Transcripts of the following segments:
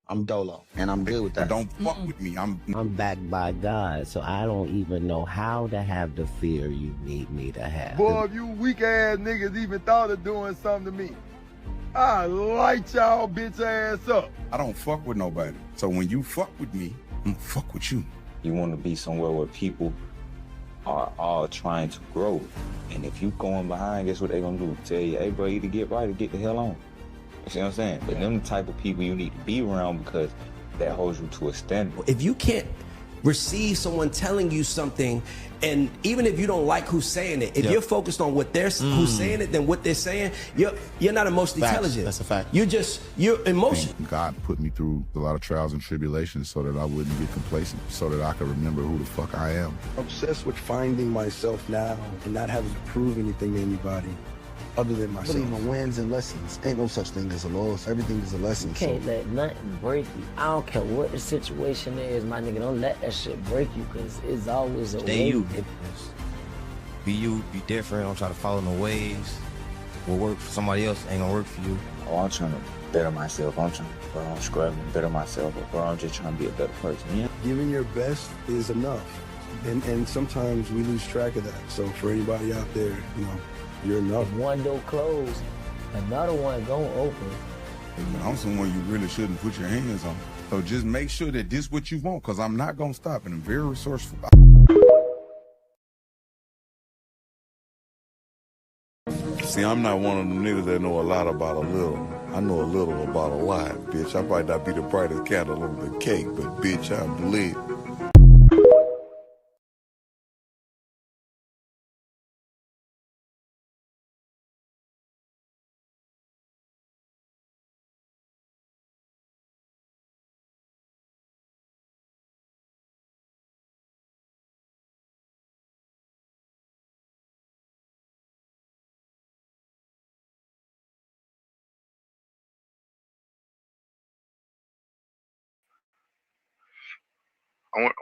I'm dolo, and I'm good with that. Don't fuck with me. I'm backed by God, so I don't even know how to have the fear you need me to have. Boy, if you weak ass niggas even thought of doing something to me, I light y'all bitch ass up. I don't fuck with nobody. So when you fuck with me, I'm gonna fuck with you. You want to be somewhere where people are all trying to grow. And if you going behind, guess what they gonna do? Tell you, hey bro, either get right or get the hell on. You see what I'm saying? But them the type of people you need to be around because that holds you to a standard. If you can't receive someone telling you something, and even if you don't like who's saying it, if you're focused on what they're who's saying it, then what they're saying, you're not emotionally intelligent. That's a fact. You're emotional. God put me through a lot of trials and tribulations so that I wouldn't get complacent, so that I could remember who the fuck I am. I'm obsessed with finding myself now and not having to prove anything to anybody other than myself. I believe in wins and lessons. Ain't no such thing as a loss. Everything is a lesson. You can't let nothing break you. I don't care what the situation is, my nigga. Don't let that shit break you, because it's always a way. Stay you. Be you, be different. Don't try to follow no ways. What work for somebody else ain't gonna work for you. Oh, I'm trying to better myself. I'm trying to scrub and better myself. Or I'm just trying to be a better person. Yeah. Giving your best is enough. And sometimes we lose track of that. So for anybody out there, you know, you're enough. If one door closed, another one gonna open. I'm someone you really shouldn't put your hands on. So just make sure that this what you want, because I'm not gonna stop, and I'm very resourceful. See, I'm not one of them niggas that know a lot about a little. I know a little about a lot, bitch. I might not be the brightest candle on the cake, but bitch, I'm lit.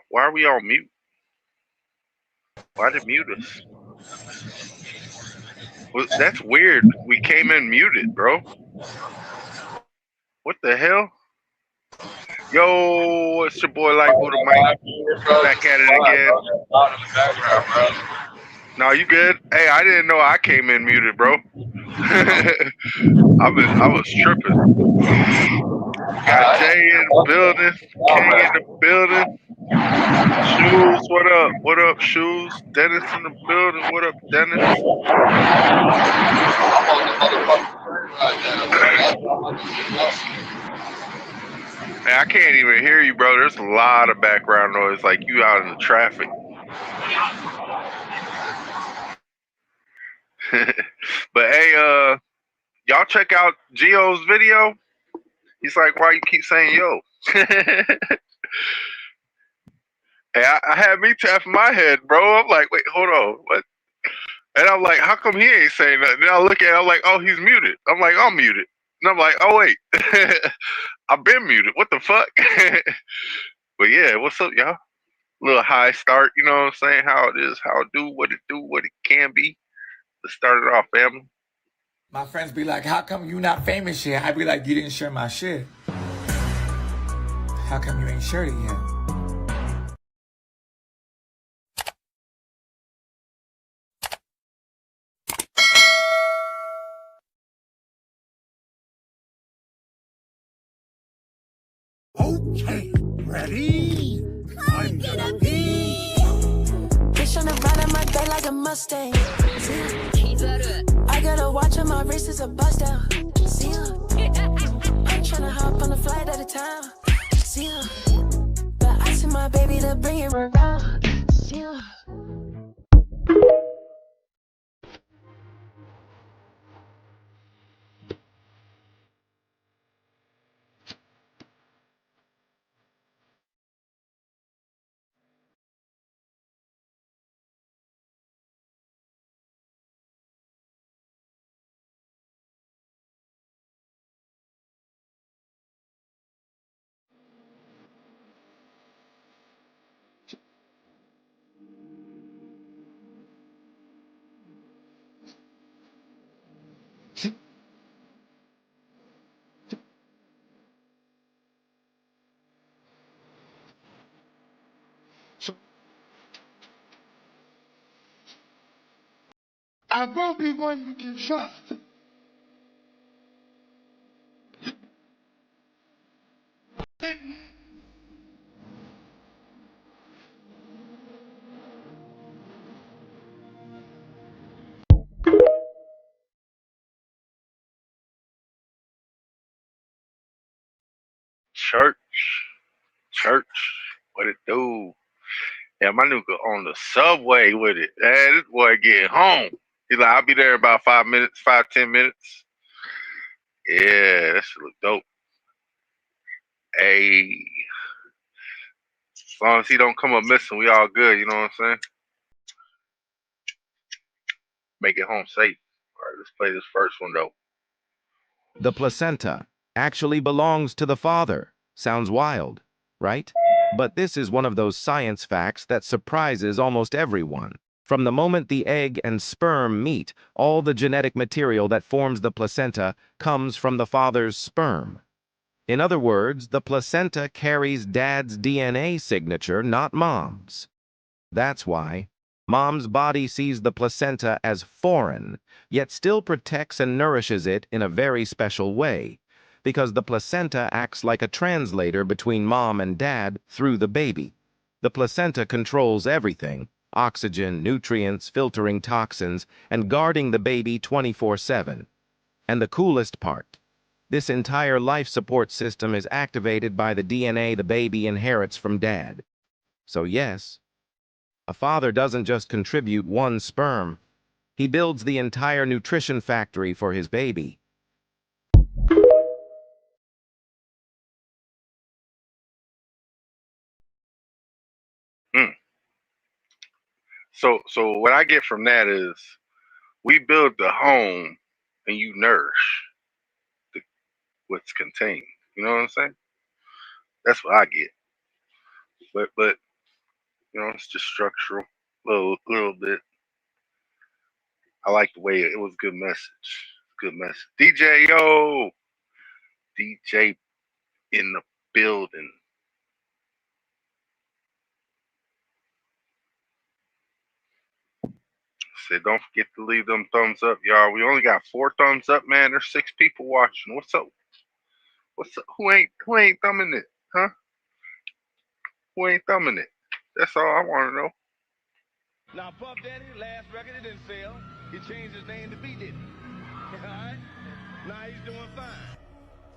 Why are we all mute? Why did mute us? Well, that's weird. We came in muted, bro. What the hell? Yo, it's your boy Light with a mic. Back at it again. No, you good? Hey, I didn't know I came in muted, bro. I was tripping. Got Jay in the building, King in the building. Shoes, what up? What up, Shoes? Dennis in the building. What up, Dennis? Man, I can't even hear you, bro. There's a lot of background noise, like you out in the traffic. But hey, y'all check out Gio's video. He's like, why you keep saying yo? Hey, I had me tapping my head, bro. I'm like, wait, hold on, what? And I'm like, how come he ain't saying nothing? Then I look at it, I'm like, oh, he's muted. I'm like, I'm muted. And I'm like, oh, wait. I've been muted. What the fuck? But yeah, what's up, y'all? Little high start, you know what I'm saying? How it is, how it do, what it can be. Let's start it off, family. My friends be like, how come you not famous yet? I be like, you didn't share my shit. How come you ain't shared it yet? Okay, ready? I'm gonna be. Bitch on the ride of my day like a Mustang. I got a watch on my wrist, is a bust out. See ya. I'm tryna hop on a flight at a time. See ya. But I send my baby to bring it around. See ya. I probably want to get shot. Church, what it do? Yeah, my nigga on the subway with it. Man, this boy getting home. He's like, I'll be there in about 5 minutes, 5-10 minutes. Yeah, that shit look dope. Hey, as long as he don't come up missing, we all good. You know what I'm saying? Make it home safe. All right, let's play this first one though. The placenta actually belongs to the father. Sounds wild, right? But this is one of those science facts that surprises almost everyone. From the moment the egg and sperm meet, all the genetic material that forms the placenta comes from the father's sperm. In other words, the placenta carries dad's DNA signature, not mom's. That's why mom's body sees the placenta as foreign, yet still protects and nourishes it in a very special way, because the placenta acts like a translator between mom and dad through the baby. The placenta controls everything: oxygen, nutrients, filtering toxins, and guarding the baby 24/7. And the coolest part, this entire life support system is activated by the DNA the baby inherits from dad. So yes, a father doesn't just contribute one sperm, he builds the entire nutrition factory for his baby. Mm. So what I get from that is we build the home and you nourish what's contained. You know what I'm saying? That's what I get. But you know, it's just structural, little bit. I like the way it was a good message. Good message. DJ, yo, DJ in the building. Said, don't forget to leave them thumbs up, y'all. We only got 4 thumbs up, man. There's 6 people watching. What's up? What's up? Who ain't thumbing it? Huh? Who ain't thumbing it? That's all I want to know. Now, Puff Daddy, last record, it didn't sell. He changed his name to B Diddy. Alright? Now he's doing fine.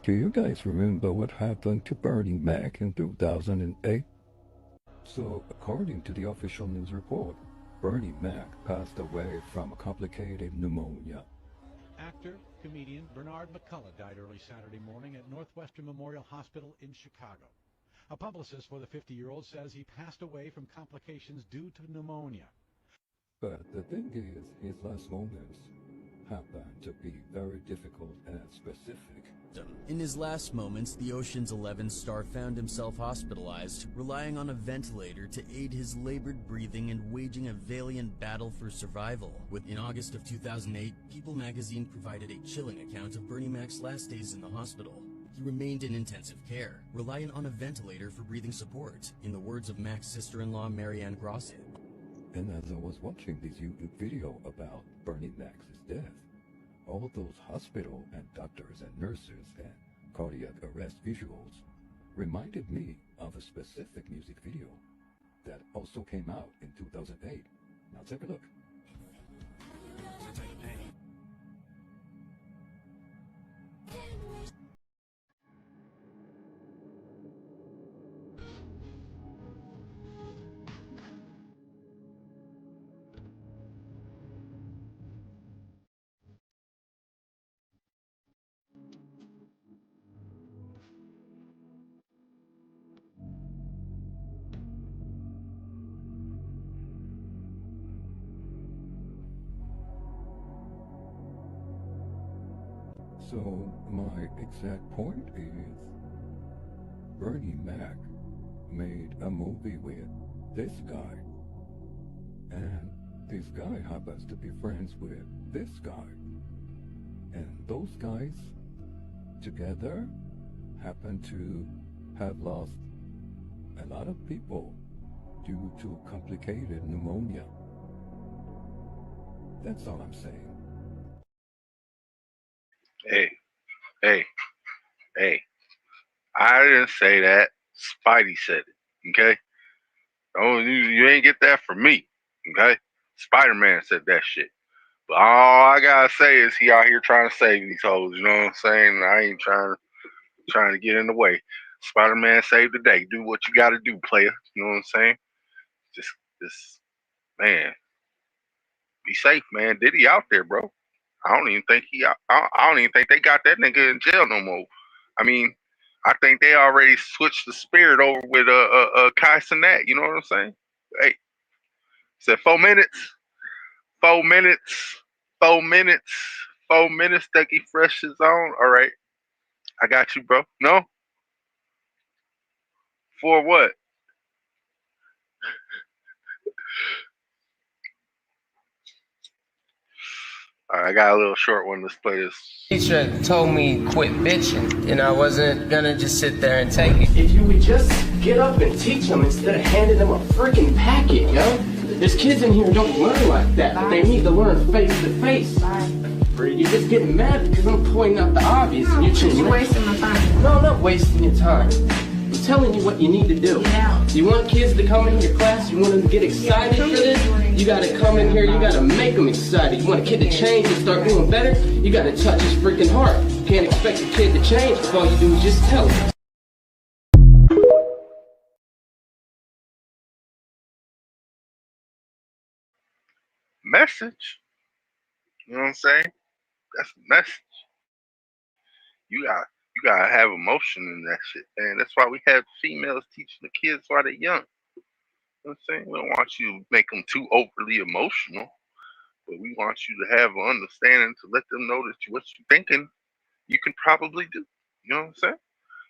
Do you guys remember what happened to Bernie Mac in 2008? So, according to the official news report, Bernie Mac passed away from a complicated pneumonia. Actor, comedian Bernard McCullough died early Saturday morning at Northwestern Memorial Hospital in Chicago. A publicist for the 50-year-old says he passed away from complications due to pneumonia. But the thing is, his last moments happened to be very difficult and specific. In his last moments, the Ocean's 11 star found himself hospitalized, relying on a ventilator to aid his labored breathing and waging a valiant battle for survival. In August of 2008, People magazine provided a chilling account of Bernie Mac's last days in the hospital. He remained in intensive care, reliant on a ventilator for breathing support, in the words of Mac's sister-in-law Marianne Grosset. And as I was watching this YouTube video about Bernie Mac's death, all those hospital and doctors and nurses and cardiac arrest visuals reminded me of a specific music video that also came out in 2008. Now take a look. So my exact point is, Bernie Mac made a movie with this guy, and this guy happens to be friends with this guy, and those guys together happen to have lost a lot of people due to complicated pneumonia. That's all I'm saying. Hey, I didn't say that. Spidey said it, okay? Oh, you ain't get that from me, okay? Spider-Man said that shit. But all I gotta say is he out here trying to save these hoes, you know what I'm saying? I ain't trying to get in the way. Spider-Man saved the day. Do what you gotta do, player. You know what I'm saying? Just, man, be safe, man. Diddy out there, bro. I don't even think I don't even think they got that nigga in jail no more. I mean, I think they already switched the spirit over with Kai Cenat. You know what I'm saying? Hey, said 4 minutes, 4 minutes, 4 minutes, 4 minutes. Ducky Fresh is on. All right, I got you, bro. No, for what? All right, I got a little short one. Let's play this. Teacher told me quit bitching, and I wasn't gonna just sit there and take it. If you would just get up and teach them instead of handing them a freaking packet, yo. There's kids in here who don't learn like that, but they need to learn face to face. Or you're just getting mad because I'm pointing out the obvious and you're just wasting my time. No, I'm not wasting your time. I'm telling you what you need to do. Yeah. You want kids to come in your class, you want them to get excited for this, you gotta come in here, you gotta make them excited. You want a kid to change and start doing better, you gotta touch his freaking heart. You can't expect a kid to change if all you do is just tell him. Message. You know what I'm saying? That's a message. You gotta have emotion in that shit, man. That's why we have females teaching the kids while they're young. You know what I'm saying? We don't want you to make them too overly emotional, but we want you to have an understanding to let them know that what you're thinking, you can probably do. You know what I'm saying?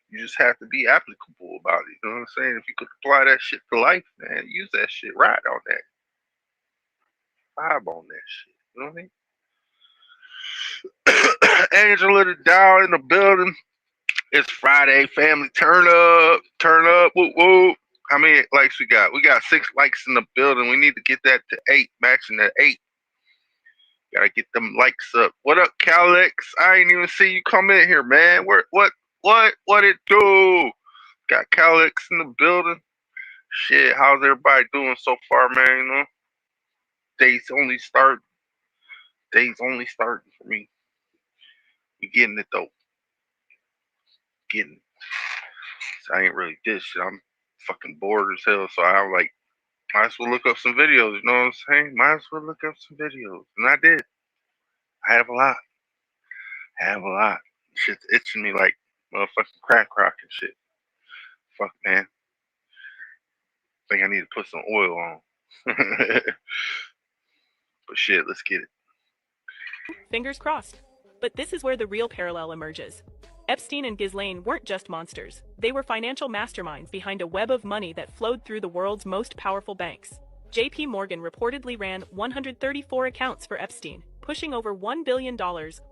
You just have to be applicable about it. You know what I'm saying? If you could apply that shit to life, man, use that shit. Ride on that. Vibe on that shit. You know what I mean? Angela the Dow in the building. It's Friday, family. Turn up, whoop whoop. How many likes we got? We got 6 likes in the building. We need to get that to 8, maxing at 8. Gotta get them likes up. What up, Calix? I ain't even see you come in here, man. What it do? Got Calix in the building. Shit, how's everybody doing so far, man? You know, days only starting for me. We getting it though. Getting it. So I ain't really did shit. I'm fucking bored as hell. So I'm like, might as well look up some videos. You know what I'm saying? Might as well look up some videos. And I did. I have a lot. Shit's itching me like motherfucking crack rock and shit. Fuck, man. Think I need to put some oil on. But shit, let's get it. Fingers crossed. But this is where the real parallel emerges. Epstein and Ghislaine weren't just monsters. They were financial masterminds behind a web of money that flowed through the world's most powerful banks. JP Morgan reportedly ran 134 accounts for Epstein, pushing over $1 billion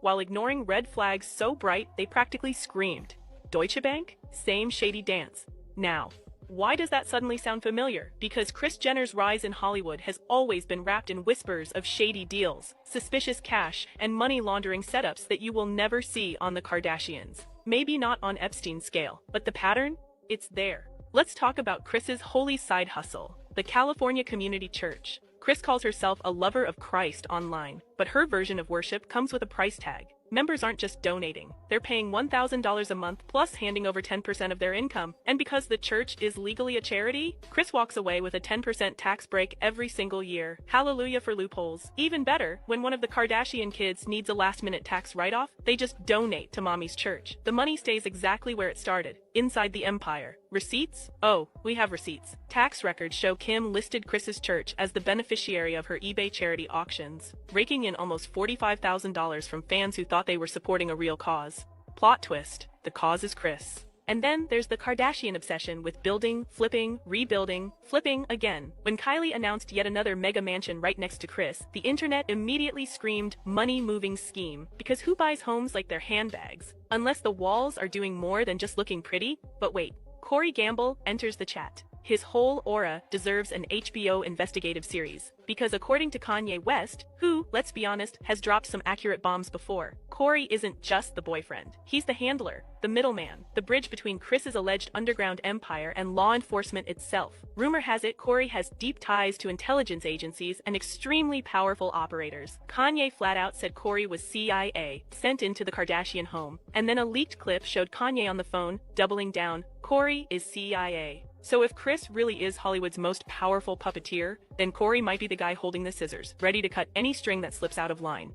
while ignoring red flags so bright they practically screamed. Deutsche Bank? Same shady dance. Now, why does that suddenly sound familiar? Because Kris Jenner's rise in Hollywood has always been wrapped in whispers of shady deals, suspicious cash, and money laundering setups that you will never see on the Kardashians. Maybe not on Epstein's scale, but the pattern? It's there. Let's talk about Kris's holy side hustle, the California Community Church. Kris calls herself a lover of Christ online, but her version of worship comes with a price tag. Members aren't just donating, they're paying $1,000 a month plus handing over 10% of their income. And because the church is legally a charity, Kris walks away with a 10% tax break every single year. Hallelujah for loopholes. Even better, when one of the Kardashian kids needs a last-minute tax write-off, they just donate to mommy's church. The money stays exactly where it started, inside the empire. Receipts? Oh, we have receipts. Tax records show Kim listed Kris's church as the beneficiary of her eBay charity auctions, raking in almost $45,000 from fans who thought they were supporting a real cause. Plot twist, the cause is Kris. And then there's the Kardashian obsession with building, flipping, rebuilding, flipping again. When Kylie announced yet another mega mansion right next to Kris, the internet immediately screamed money-moving scheme, because who buys homes like their handbags? Unless the walls are doing more than just looking pretty. But wait, Corey Gamble enters the chat. His whole aura deserves an HBO investigative series. Because according to Kanye West, who, let's be honest, has dropped some accurate bombs before, Corey isn't just the boyfriend. He's the handler, the middleman, the bridge between Chris's alleged underground empire and law enforcement itself. Rumor has it Corey has deep ties to intelligence agencies and extremely powerful operators. Kanye flat out said Corey was CIA, sent into the Kardashian home, and then a leaked clip showed Kanye on the phone, doubling down, Corey is CIA. So if Chris really is Hollywood's most powerful puppeteer, then Corey might be the guy holding the scissors, ready to cut any string that slips out of line.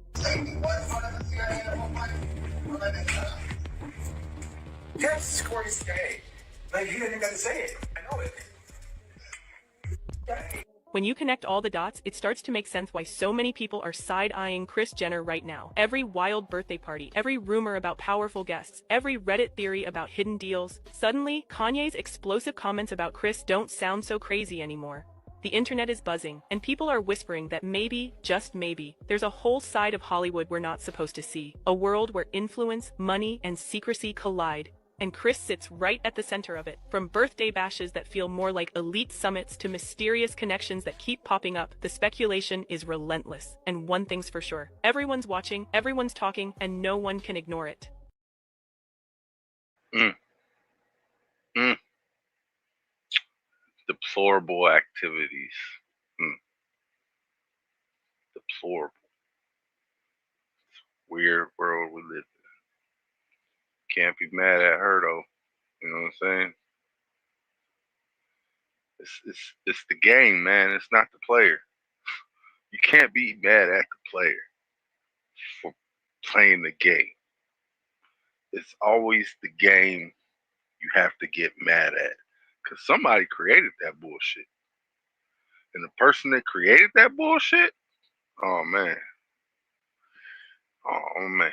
Yes, Corey's gay. Like, he didn't even got to say it. I know it. When you connect all the dots, it starts to make sense why so many people are side-eyeing Kris Jenner right now. Every wild birthday party, every rumor about powerful guests, every Reddit theory about hidden deals. Suddenly, Kanye's explosive comments about Kris don't sound so crazy anymore. The internet is buzzing, and people are whispering that maybe, just maybe, there's a whole side of Hollywood we're not supposed to see. A world where influence, money, and secrecy collide. And Kris sits right at the center of it. From birthday bashes that feel more like elite summits to mysterious connections that keep popping up, the speculation is relentless. And one thing's for sure, everyone's watching, everyone's talking, and no one can ignore it. Deplorable activities. Deplorable. It's a weird world we live in. Can't be mad at her though. You know what I'm saying? It's the game, man. It's not the player. You can't be mad at the player for playing the game. It's always the game you have to get mad at. Because somebody created that bullshit. And the person that created that bullshit, oh man. Oh man.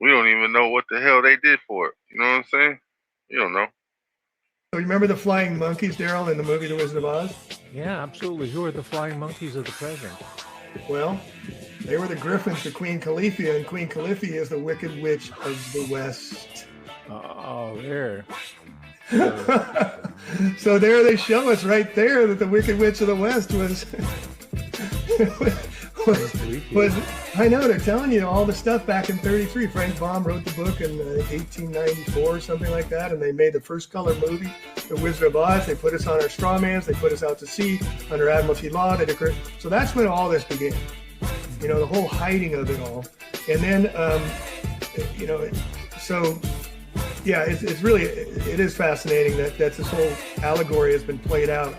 We don't even know what the hell they did for it. You know what I'm saying? You don't know. So you remember the flying monkeys, Daryl, in the movie The Wizard of Oz? Yeah, absolutely. Who are the flying monkeys of the present? Well, they were the griffins to Queen Califia, and Queen Califia is the Wicked Witch of the West. Oh, there. So there they show us right there that the Wicked Witch of the West was I know, they're telling you all the stuff back in 33. Frank Baum wrote the book in 1894 or something like that, and they made the first color movie, The Wizard of Oz. They put us on our strawmans, they put us out to sea under Admiralty law. So that's when all this began. You know, the whole hiding of it all. And then, you know, so yeah, it's really, it is fascinating that this whole allegory has been played out.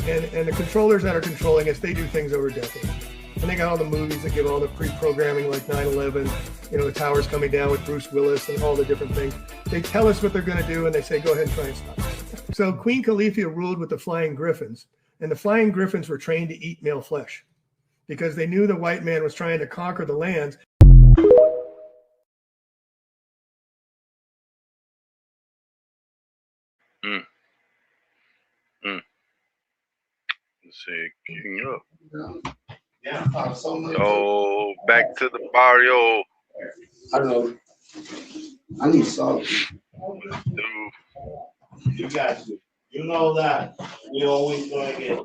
And the controllers that are controlling us, they do things over decades. And they got all the movies that give all the pre-programming like 9/11, you know, the towers coming down with Bruce Willis and all the different things. They tell us what they're going to do and they say, go ahead and try and stop us. So Queen Califia ruled with the Flying Griffins, and the Flying Griffins were trained to eat male flesh because they knew the white man was trying to conquer the lands. Let's see, King up. So back to the barrio. I don't know. I need salt. You got you. You know that. We always gonna get.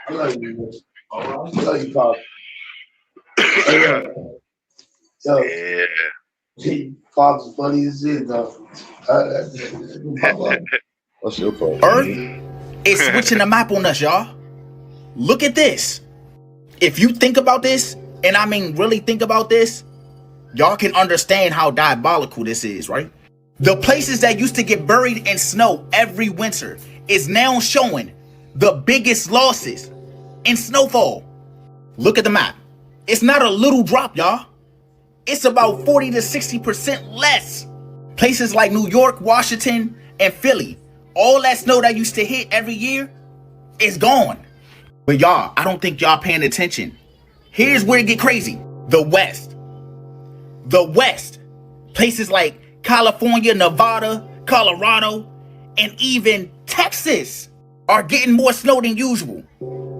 I love you. All right. I love you, Pop. So, yeah. Pop's funny as shit, though. What's your problem? Earth is switching the map on us, y'all. Look at this. If you think about this, and I mean really think about this, y'all can understand how diabolical this is, right? The places that used to get buried in snow every winter is now showing the biggest losses in snowfall. Look at the map. It's not a little drop, y'all. It's about 40 to 60% less. Places like New York, Washington, and Philly, all that snow that used to hit every year is gone. But y'all, I don't think y'all paying attention. Here's where it get crazy. The West. The West. Places like California, Nevada, Colorado, and even Texas are getting more snow than usual.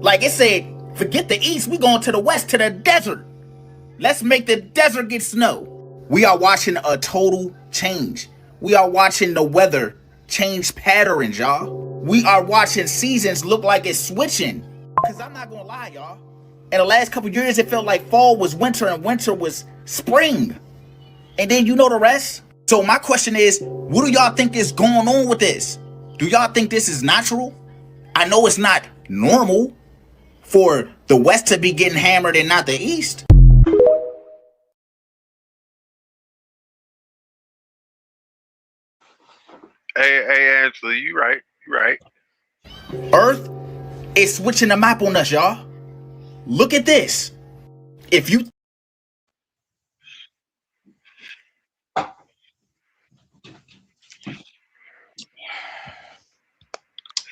Like it said, forget the East, we going to the West, to the desert. Let's make the desert get snow. We are watching a total change. We are watching the weather change patterns, y'all. We are watching seasons look like it's switching. Cause I'm not gonna lie, y'all. In the last couple years, it felt like fall was winter and winter was spring. And then you know the rest. So my question is, what do y'all think is going on with this? Do y'all think this is natural? I know it's not normal for the West to be getting hammered and not the East. Hey, Angela, you right. You right. Earth is switching the map on us, y'all. Look at this. If you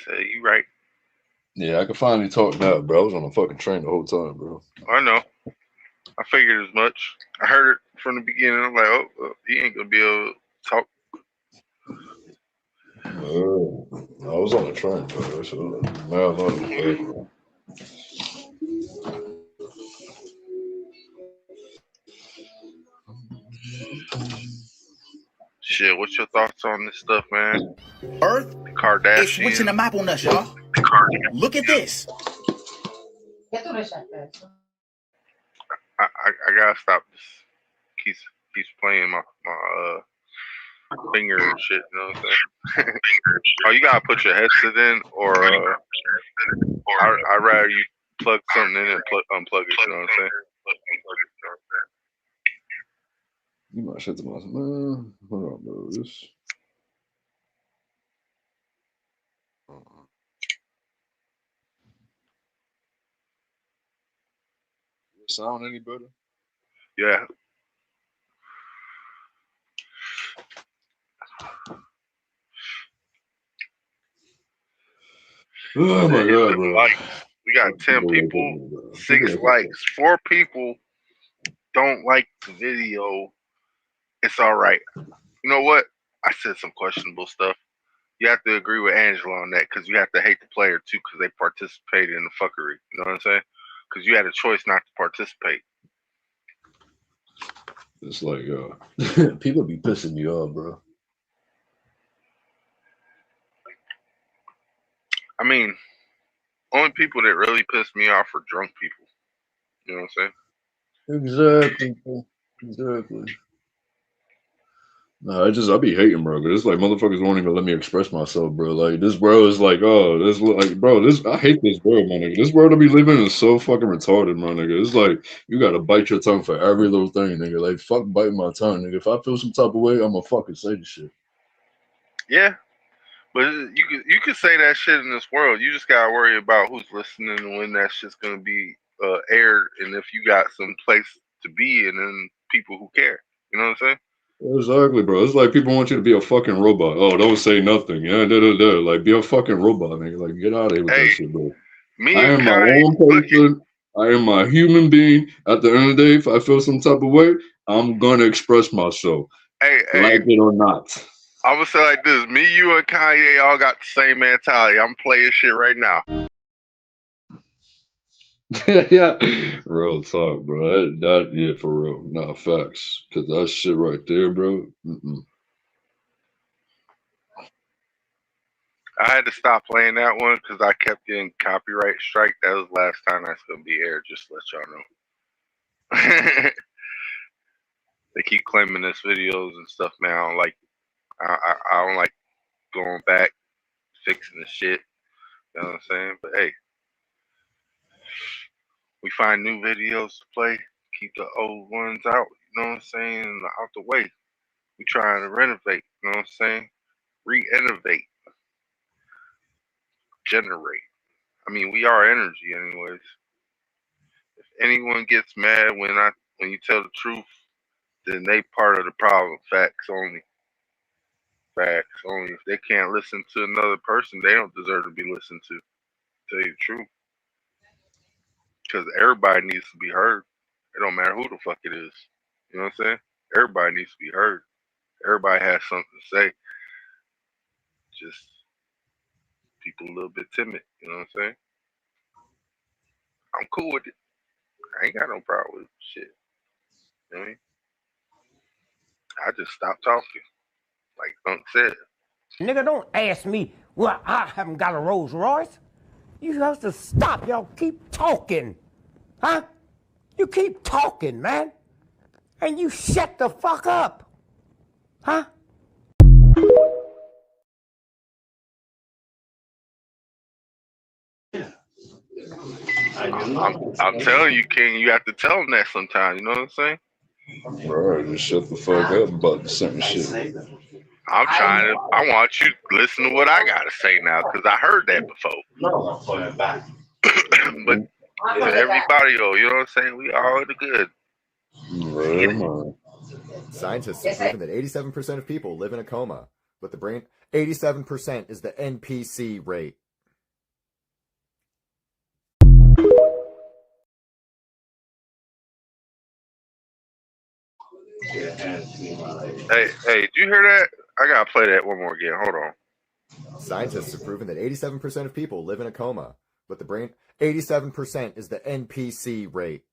Say you right. Yeah, I can finally talk now, bro. I was on a fucking train the whole time, bro. I know. I figured as much. I heard it from the beginning. I'm like, oh, he ain't gonna be able to talk. I was on a train, bro. So now I'm on the Shit, what's your thoughts on this stuff, man? Earth The Kardashians. is switching the map on us, y'all. Look at this. I gotta stop this. Keeps playing my finger and shit. You know what I'm saying? Oh, you gotta put your headset in, or I'd rather you plug something in and unplug it. You know what I'm saying? You might shut the mouth. Man, hold on, bro. This. Sound any better? Yeah. Oh my god, bro. Likes. We got 10 people, 6 likes. 4 people don't like the video. It's all right. You know what? I said some questionable stuff. You have to agree with Angela on that, because you have to hate the player too, because they participated in the fuckery. You know what I'm saying? Because you had a choice not to participate. It's like, people be pissing me off, bro. I mean, only people that really piss me off are drunk people. You know what I'm saying? Exactly, bro. Exactly. Nah, I be hating, bro. Cause it's like motherfuckers won't even let me express myself, bro. Like this world is like, oh, this like, bro, I hate this world, my nigga. This world I be living in is so fucking retarded, my nigga. It's like you gotta bite your tongue for every little thing, nigga. Like fuck biting my tongue, nigga. If I feel some type of way, I'ma fucking say the shit. Yeah, but you could say that shit in this world. You just gotta worry about who's listening and when that shit's gonna be aired, and if you got some place to be, and then people who care. You know what I'm saying? Exactly, bro. It's like people want you to be a fucking robot. Oh, don't say nothing. Yeah, like be a fucking robot, nigga. Like get out of here with that shit, bro. I am my own person. I am a human being. At the end of the day, if I feel some type of way, I'm gonna express myself. Like it or not. I'm gonna say like this: me, you, and Kanye all got the same mentality. I'm playing shit right now. Yeah, real talk, bro. Yeah, for real. Nah, facts. Cause that shit right there, bro. I had to stop playing that one because I kept getting copyright strike. That was the last time that's gonna be aired. Just to let y'all know. They keep claiming this videos and stuff, man. I don't like. I don't like going back, fixing the shit. You know what I'm saying? But hey, we find new videos to play. Keep the old ones out. You know what I'm saying? Out the way. We trying to renovate. You know what I'm saying? Re-innovate. Generate. I mean, we are energy, anyways. If anyone gets mad when you tell the truth, then they part of the problem. Facts only. Facts only. If they can't listen to another person, they don't deserve to be listened to. Tell you the truth. Because everybody needs to be heard. It don't matter who the fuck it is. You know what I'm saying? Everybody needs to be heard. Everybody has something to say. Just people a little bit timid. You know what I'm saying? I'm cool with it. I ain't got no problem with shit. You know what I mean? I just stopped talking. Like Thunk said. Nigga, don't ask me, well, I haven't got a Rolls Royce. You have to stop. Y'all keep talking. Huh? You keep talking, man. And you shut the fuck up. Huh? I'm telling you, King, you have to tell them that sometimes. You know what I'm saying? Bro, just shut the fuck up about certain shit. I want you to listen to what I gotta say now, because I heard that before. But to everybody, though, you know what I'm saying? We all the good. Scientists have proven that 87% of people live in a coma, but the brain 87% is the NPC rate. Hey, did you hear that? I gotta play that one more again. Hold on. Scientists have proven that 87% of people live in a coma, but the brain 87% is the NPC rate.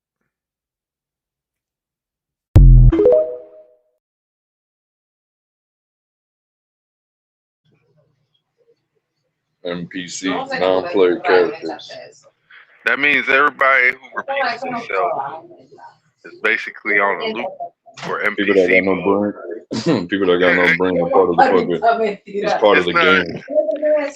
NPC, non-player characters. That means everybody who repeats themselves is basically on a loop or NPC people that got no brain. People that got no brain are part of the fucking. It's part of the game.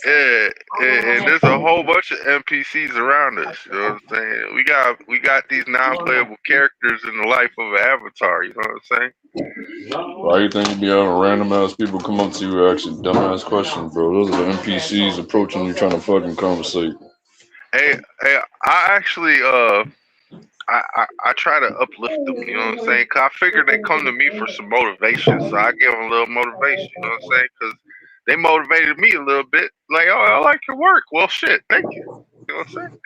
Yeah, and there's a whole bunch of NPCs around us. You know what I'm saying? We got these non-playable characters in the life of an avatar. You know what I'm saying? Why you think you be having random ass people come up to you asking dumbass questions, bro? Those are the NPCs approaching you trying to fucking conversate. Hey, I actually I try to uplift them, you know what I'm saying? Cause I figure they come to me for some motivation, so I give them a little motivation, you know what I'm saying? Cause they motivated me a little bit, like, oh, I like your work. Well, shit, thank you. You know what I'm saying?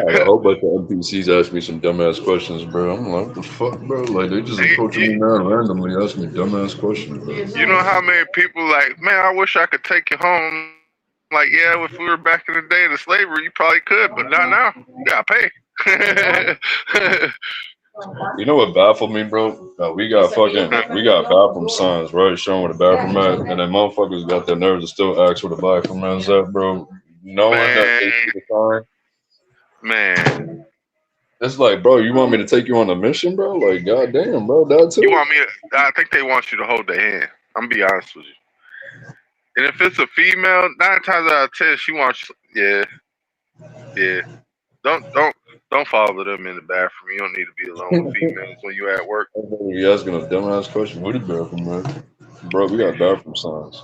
I had a whole bunch of NPCs ask me some dumbass questions, bro. I'm like, what the fuck, bro? Like, they just approaching me now randomly, asking me dumbass questions, bro. You know how many people like, man, I wish I could take you home. Like, yeah, if we were back in the day of slavery, you probably could, but not now. You gotta pay. You know what baffled me, bro? We got bathroom signs, right? Showing where the bathroom at, and then motherfuckers got their nerves to still ask where the bathroom is at, bro. Knowing that they see the sign. Man. It's like, bro, you want me to take you on a mission, bro? Like, goddamn, bro, that too. You want me to? I think they want you to hold their hand. I'm gonna be honest with you. And if it's a female, 9 times out of 10, she wants. Yeah. Don't follow them in the bathroom. You don't need to be alone with females when you're at work. You asking a dumbass question. Where the bathroom at? Bro, we got bathroom signs.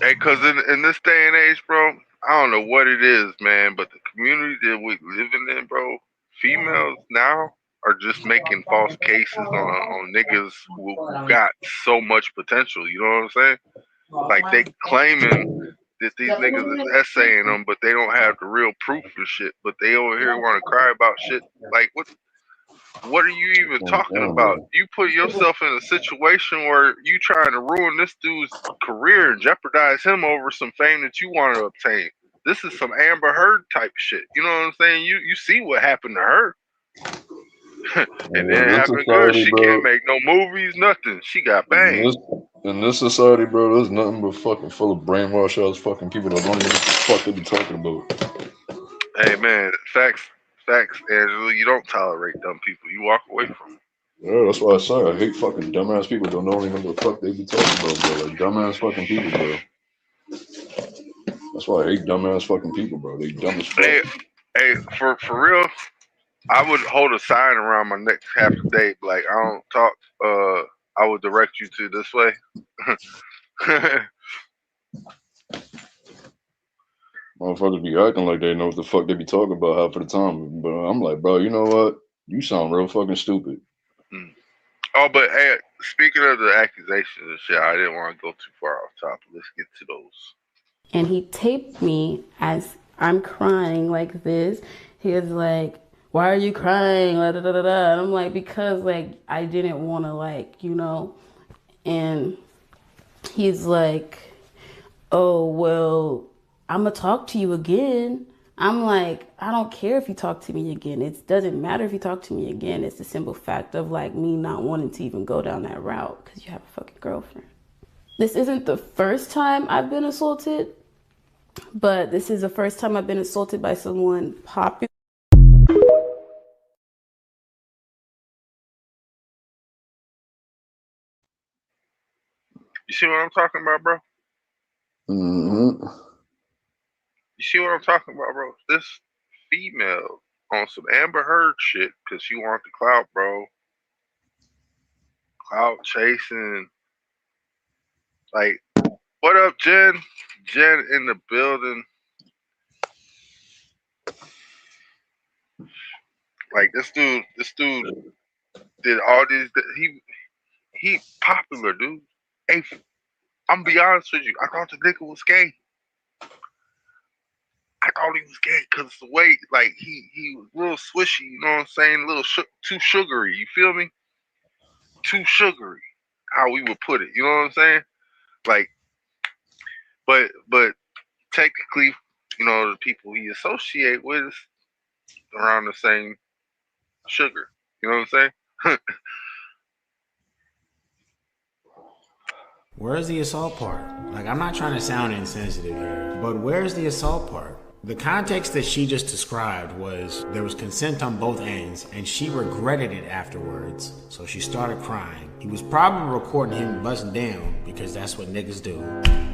Hey, cause in this day and age, bro, I don't know what it is, man, but the community that we living in, bro, females now are just making false cases on niggas who got so much potential. You know what I'm saying? Like they claiming that these niggas is essaying them, but they don't have the real proof and shit. But they over here want to cry about shit. Like what are you even talking about? You put yourself in a situation where you trying to ruin this dude's career and jeopardize him over some fame that you want to obtain. This is some Amber Heard type shit. You know what I'm saying? You see what happened to her. And then it happened good. She can't make no movies, nothing. She got banged. In this society, bro, there's nothing but fucking full of brainwashed ass fucking people that don't even know what the fuck they be talking about. Hey man, facts, Angela. You don't tolerate dumb people. You walk away from them. Yeah, that's why I say I hate fucking dumbass people that don't even know what the fuck they be talking about, bro. Like dumbass fucking people, bro. That's why I hate dumbass fucking people, bro. They dumb as fuck. Hey, for real, I would hold a sign around my neck half the day, like I don't talk. I would direct you to this way. Motherfuckers be acting like they know what the fuck they be talking about half of the time. But I'm like, bro, you know what? You sound real fucking stupid. Oh, but hey, speaking of the accusations and shit, I didn't want to go too far off topic. Let's get to those. And he taped me as I'm crying like this. He was like, why are you crying? Da, da, da, da. And I'm like, because like I didn't want to like, you know. And he's like, oh, well, I'm going to talk to you again. I'm like, I don't care if you talk to me again. It doesn't matter if you talk to me again. It's the simple fact of like me not wanting to even go down that route because you have a fucking girlfriend. This isn't the first time I've been assaulted, but this is the first time I've been assaulted by someone popular. You see what I'm talking about, bro? Mm-hmm. You see what I'm talking about, bro? This female on some Amber Heard shit because she wants the clout, bro. Clout chasing. Like, what up, Jen? Jen in the building. Like, this dude did all these. He popular, dude. Hey, I'm gonna be honest with you. I thought the nigga was gay. I thought he was gay because the way, like, he was a little swishy, you know what I'm saying? A little too sugary, you feel me? Too sugary, how we would put it, you know what I'm saying? Like, but technically, you know, the people he associate with is around the same sugar, you know what I'm saying? Where's the assault part? Like, I'm not trying to sound insensitive here, but where's the assault part? The context that she just described was there was consent on both ends, and she regretted it afterwards, so she started crying. He was probably recording him busting down, because that's what niggas do,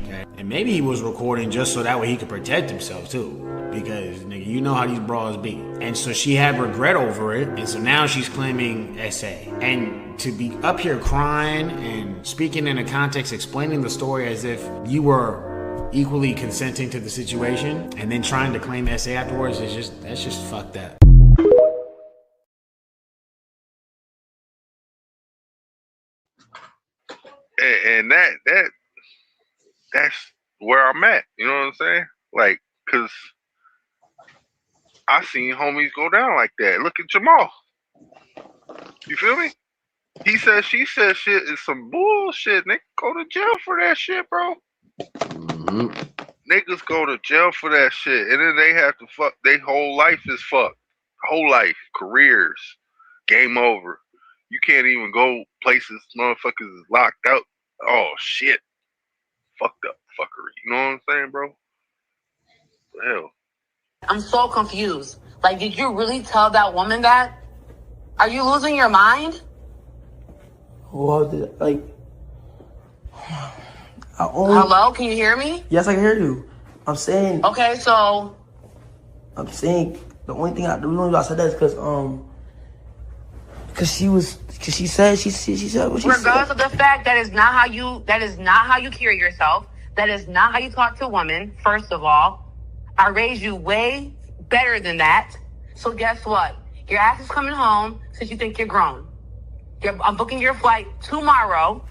okay? And maybe he was recording just so that way he could protect himself too, because, nigga, you know how these bras be. And so she had regret over it, and so now she's claiming SA. And to be up here crying and speaking in a context, explaining the story as if you were equally consenting to the situation and then trying to claim SA afterwards that's just fucked up. And that's where I'm at, you know what I'm saying? Like, cause I seen homies go down like that. Look at Jamal. You feel me? He said she said shit is some bullshit. Niggas go to jail for that shit, bro. Mm-hmm. Niggas go to jail for that shit, and then they have to fuck. Their whole life is fucked. Whole life, careers, game over. You can't even go places. Motherfuckers is locked out. Oh shit, fucked up fuckery. You know what I'm saying, bro? What the hell? I'm so confused. Like, did you really tell that woman that? Are you losing your mind? Well, like, Hello, can you hear me? Yes, I can hear you. I'm saying. Okay, so. I'm saying the only thing the reason I said that is because she said what she said. Regardless of the fact that is not how you carry yourself. That is not how you talk to a woman. First of all, I raised you way better than that. So guess what? Your ass is coming home since you think you're grown. I'm booking your flight tomorrow.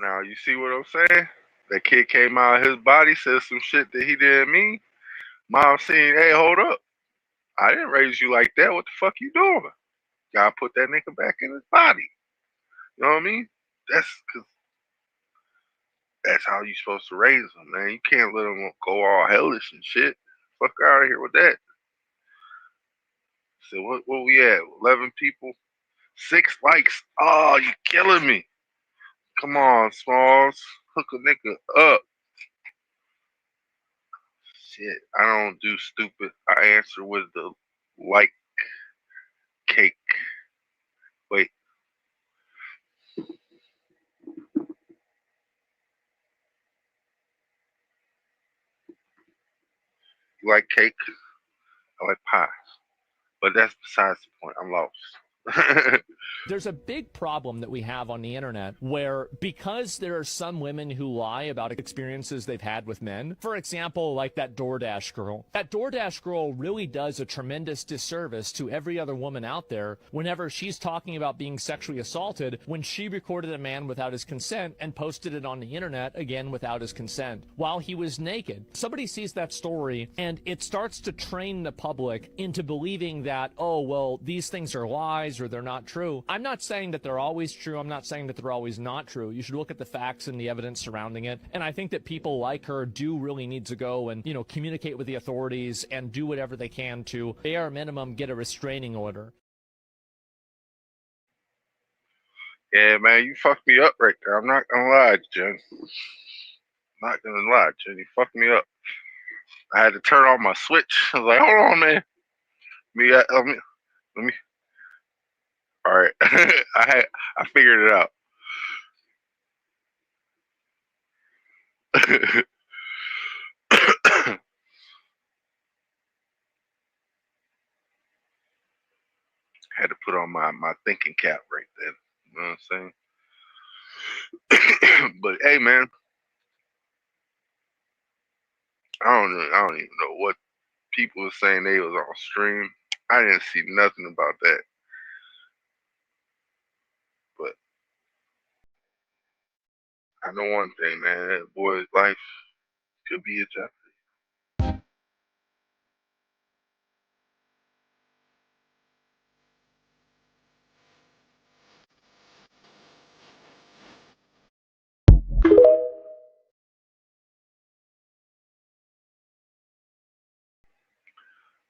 Now, you see what I'm saying? That kid came out of his body, said some shit that he didn't mean. Mom seen, hey, hold up. I didn't raise you like that. What the fuck you doing? Gotta put that nigga back in his body. You know what I mean? That's how you supposed to raise them, man. You can't let them go all hellish and shit. Fuck out of here with that. So what we at? 11 people? 6 likes. Oh, you killing me. Come on, Smalls. Hook a nigga up. Shit, I don't do stupid. I answer with the like cake. Wait. You like cake? I like pies. But that's besides the point. I'm lost. There's a big problem that we have on the internet where, because there are some women who lie about experiences they've had with men, for example, like that DoorDash girl. That DoorDash girl really does a tremendous disservice to every other woman out there whenever she's talking about being sexually assaulted when she recorded a man without his consent and posted it on the internet, again, without his consent, while he was naked. Somebody sees that story and it starts to train the public into believing that, oh, well, these things are lies. lies or they're not true. I'm not saying that they're always true. I'm not saying that they're always not true. You should look at the facts and the evidence surrounding it. And I think that people like her do really need to go and, communicate with the authorities and do whatever they can to, bare minimum, get a restraining order. Yeah, man, you fucked me up right there. I'm not gonna lie, Jen. Not gonna lie, Jen. You fucked me up. I had to turn on my switch. I was like, hold on, man. Let me. All right. I figured it out. Had to put on my thinking cap right then. You know what I'm saying? But hey, man, I don't even know what people were saying they was on stream. I didn't see nothing about that. But I know one thing, man. That boy's life could be a job.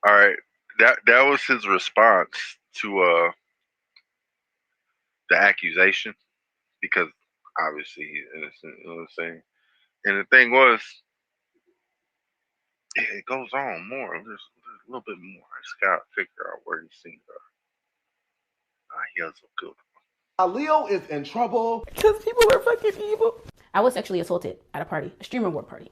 All right, that was his response to the accusation, because obviously he's innocent. You know what I'm saying? And the thing was, it goes on more. There's a little bit more. I just gotta figure out where he's seen her. He has a good one. Leo is in trouble because people are fucking evil. I was sexually assaulted at a party, a streamer award party.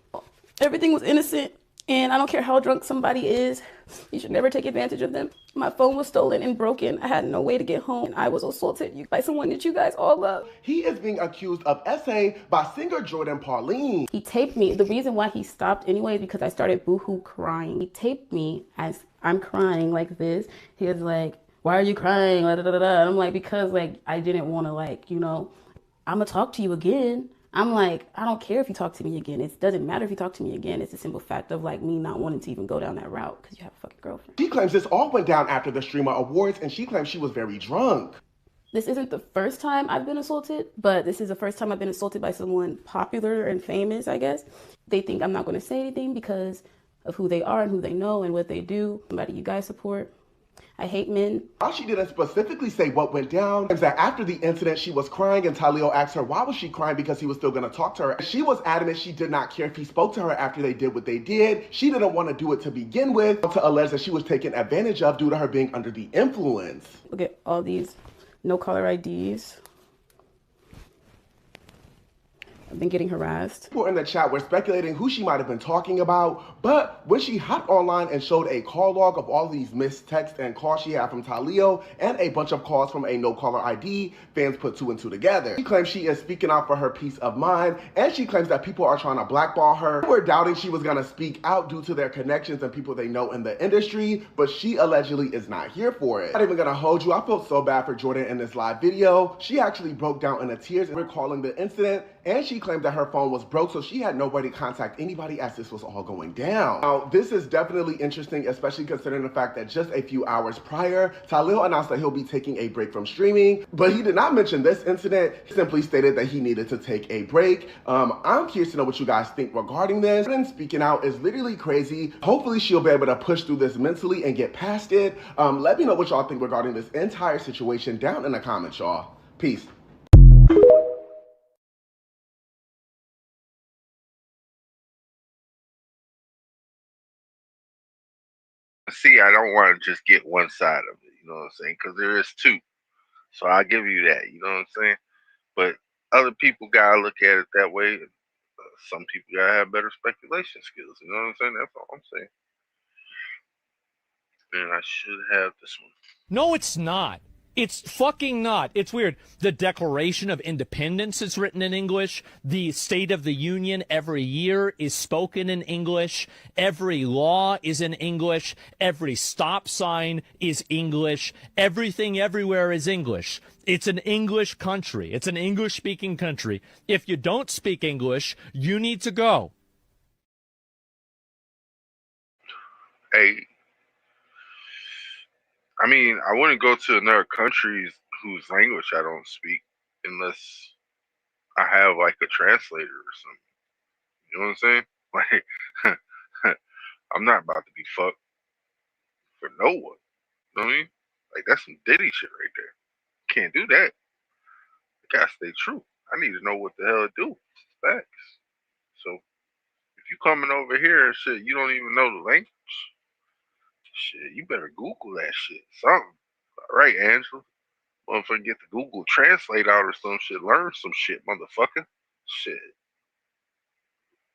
Everything was innocent. And I don't care how drunk somebody is, you should never take advantage of them. My phone was stolen and broken. I had no way to get home. And I was assaulted by someone that you guys all love. He is being accused of SA by singer Jordan Pauline. He taped me. The reason why he stopped anyway is because I started boohoo crying. He taped me as I'm crying like this. He was like, why are you crying? And I'm like, because I didn't want to I'm going to talk to you again. I'm like, I don't care if you talk to me again. It doesn't matter if you talk to me again. It's a simple fact of me not wanting to even go down that route because you have a fucking girlfriend. She claims this all went down after the Streamer Awards, and she claims she was very drunk. This isn't the first time I've been assaulted, but this is the first time I've been assaulted by someone popular and famous, I guess. They think I'm not going to say anything because of who they are and who they know and what they do. Somebody you guys support. I hate men. While she didn't specifically say what went down, is that after the incident, she was crying, and Talio asked her why was she crying because he was still going to talk to her. She was adamant she did not care if he spoke to her after they did what they did. She didn't want to do it to begin with, to allege that she was taken advantage of due to her being under the influence. Look at all these no caller IDs. I've been getting harassed. People in the chat were speculating who she might have been talking about, but when she hopped online and showed a call log of all these missed texts and calls she had from Talio and a bunch of calls from a no caller ID, fans put two and two together. She claims she is speaking out for her peace of mind, and she claims that people are trying to blackball her. They were doubting she was going to speak out due to their connections and people they know in the industry, but she allegedly is not here for it. I'm not even going to hold you. I felt so bad for Jordan in this live video. She actually broke down into tears recalling the incident, and she claimed that her phone was broke, so she had nobody contact anybody as this was all going down. Now, this is definitely interesting, especially considering the fact that just a few hours prior, Talil announced that he'll be taking a break from streaming, but he did not mention this incident. He simply stated that he needed to take a break. I'm curious to know what you guys think regarding this. And speaking out is literally crazy. Hopefully she'll be able to push through this mentally and get past it. Let me know what y'all think regarding this entire situation down in the comments, y'all. Peace. See, I don't want to just get one side of it, you know what I'm saying? Because there is two. So I'll give you that, you know what I'm saying? But other people got to look at it that way. Some people got to have better speculation skills, you know what I'm saying? That's all I'm saying. And I should have this one. No, it's not. It's fucking not. It's weird. The Declaration of Independence is written in English. The State of the Union every year is spoken in English. Every law is in English. Every stop sign is English. Everything everywhere is English. It's an English country. It's an English-speaking country. If you don't speak English, you need to go. Hey, I mean, I wouldn't go to another country whose language I don't speak unless I have like a translator or something. You know what I'm saying? Like, I'm not about to be fucked for no one. You know what I mean? Like, that's some Diddy shit right there. Can't do that. I gotta stay true. I need to know what the hell to do. Facts. So, if you coming over here and shit, you don't even know the language, shit, you better Google that shit. Something. All right, Angela. Motherfucker, get the Google Translate out or some shit. Learn some shit, motherfucker. Shit.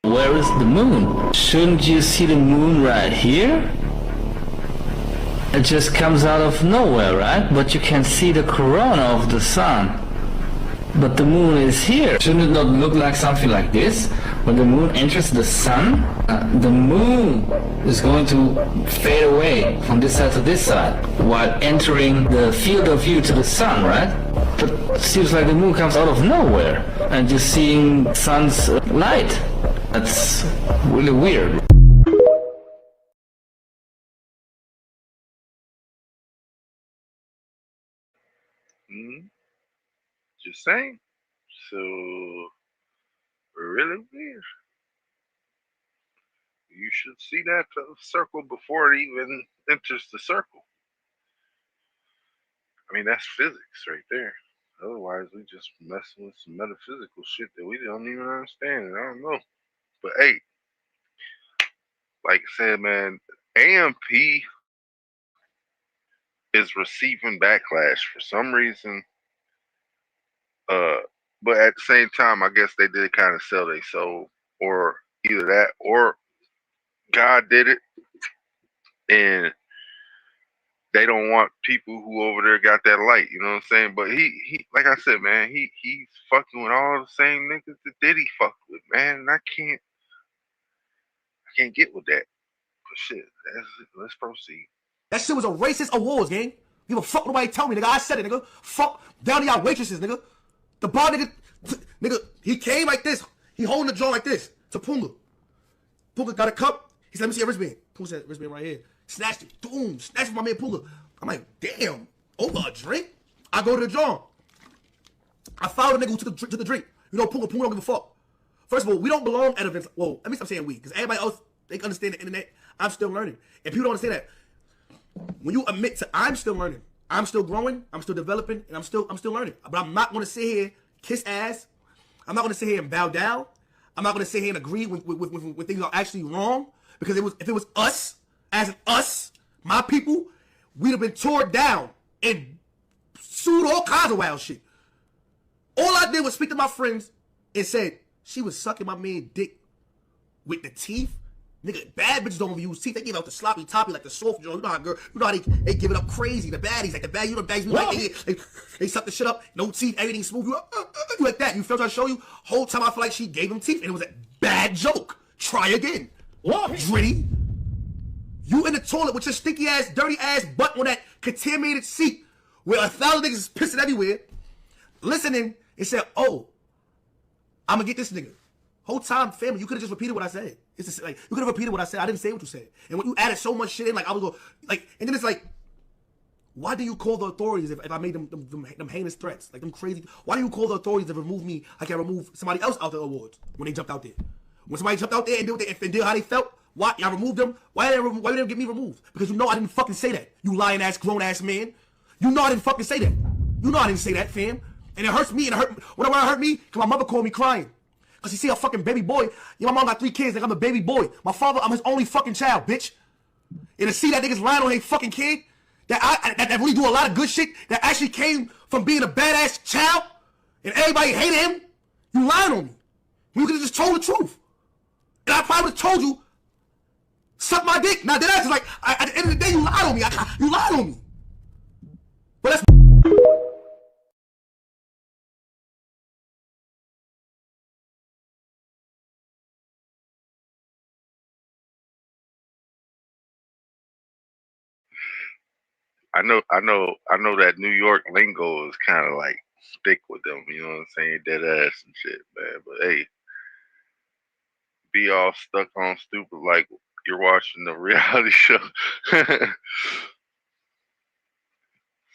Where is the moon? Shouldn't you see the moon right here? It just comes out of nowhere, right? But you can see the corona of the sun. But the moon is here. Shouldn't it not look like something like this? When the moon enters the sun, the moon is going to fade away from this side to this side while entering the field of view to the sun, right? But it seems like the moon comes out of nowhere and just seeing sun's light. That's really weird. Just saying. So, really weird. You should see that circle before it even enters the circle. I mean, that's physics right there. Otherwise, we just messing with some metaphysical shit that we don't even understand. I don't know. But hey, like I said, man, AMP is receiving backlash for some reason. But at the same time, I guess they did kind of sell their soul, or either that, or God did it, and they don't want people who over there got that light. You know what I'm saying? But he, like I said, man, he's fucking with all the same niggas that Diddy fucked with, man. And I can't get with that. But shit, let's proceed. That shit was a racist awards, gang. Give a fuck nobody tell me, nigga. I said it, nigga. Fuck down to y'all waitresses, nigga. The bar nigga, he came like this. He holding the jaw like this to Punga. Punga got a cup. He said, let me see your wristband. Punga said, wristband right here. Snatched it. Boom. Snatched my man Punga. I'm like, damn. Over a drink? I go to the John. I follow the nigga who took the drink. You know, Punga don't give a fuck. First of all, we don't belong at events. Well, let me stop saying we, because everybody else, they understand the internet. I'm still learning. And people don't understand that. When you admit to, I'm still learning, I'm still growing, I'm still developing, and I'm still learning. But I'm not going to sit here, kiss ass. I'm not going to sit here and bow down. I'm not going to sit here and agree with things that are actually wrong. Because if it was us, as in us, my people, we'd have been torn down and sued all kinds of wild shit. All I did was speak to my friends and said, she was sucking my man dick with the teeth. Nigga, bad bitches don't use teeth. They give out the sloppy toppy, like the soft jaw. You know how they give it up crazy. The baddies, like the bad, you know, baddies, like they suck the shit up. No teeth, everything smooth. You like that. You feel what I show you? Whole time I feel like she gave him teeth, and it was a bad joke. Try again. What? Dritty. You in the toilet with your stinky ass, dirty ass butt on that contaminated seat where 1,000 niggas is pissing everywhere, listening and said, oh, I'm gonna get this nigga. Whole time, family, you could have just repeated what I said. It's just, like, you could have repeated what I said. I didn't say what you said. And when you added so much shit in, like, I was going, like, and then it's like, why do you call the authorities if I made them heinous threats? Like, them crazy, why do you call the authorities to remove me like I remove somebody else out the awards when they jumped out there? When somebody jumped out there and did how they felt, why y'all removed them? Why did they get me removed? Because you know I didn't fucking say that. You lying ass, grown ass man. You know I didn't fucking say that. You know I didn't say that, fam. And it hurts me, and whenever it hurt me, because my mother called me crying. Because you see a fucking baby boy. My mom got 3 kids, like I'm a baby boy. My father, I'm his only fucking child, bitch. And to see that niggas lying on their fucking kid, that really do a lot of good shit, that actually came from being a badass child, and everybody hated him, you lying on me. You could have just told the truth. And I probably would have told you, suck my dick. Now that is like, at the end of the day, you lied on me. You lied on me. But that's... I know that New York lingo is kind of like stick with them. You know what I'm saying? Dead ass and shit, man. But hey, be all stuck on stupid like you're watching the reality show.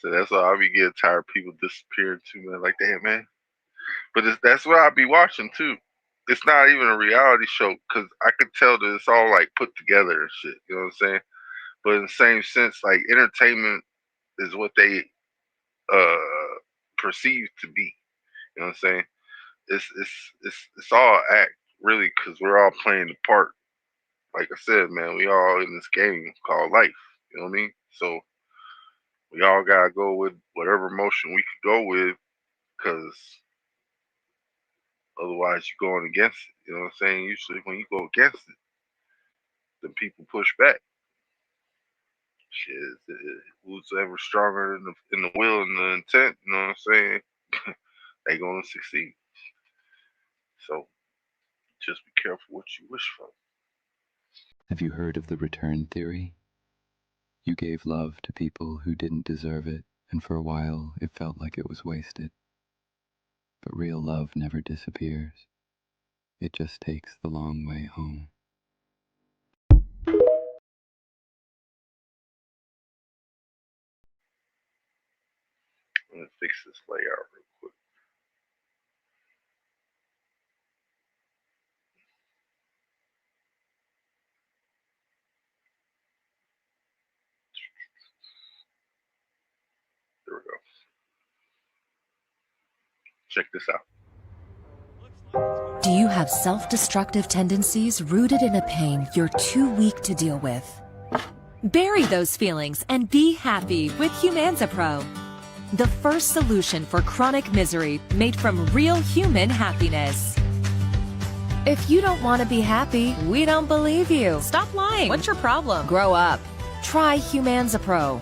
So that's why I be getting tired of people disappearing too, man. Like, damn, man. But that's what I be watching too. It's not even a reality show because I could tell that it's all like put together and shit. You know what I'm saying? But in the same sense, like entertainment is what they perceive to be. You know what I'm saying? It's all act really because we're all playing the part. Like I said, man, we all in this game called life. You know what I mean? So we all gotta go with whatever emotion we could go with, because otherwise you're going against it. You know what I'm saying? Usually when you go against it, then people push back. Shit, who's ever stronger in the will and the intent? You know what I'm saying? They gonna succeed. So just be careful what you wish for. Have you heard of the return theory? You gave love to people who didn't deserve it, and for a while it felt like it was wasted. But real love never disappears. It just takes the long way home. I'm gonna fix this layout real quick. There we go. Check this out. Do you have self-destructive tendencies rooted in a pain you're too weak to deal with? Bury those feelings and be happy with Humanza Pro, the first solution for chronic misery made from real human happiness. If you don't want to be happy, we don't believe you. Stop lying. What's your problem? Grow up. Try Humanza Pro.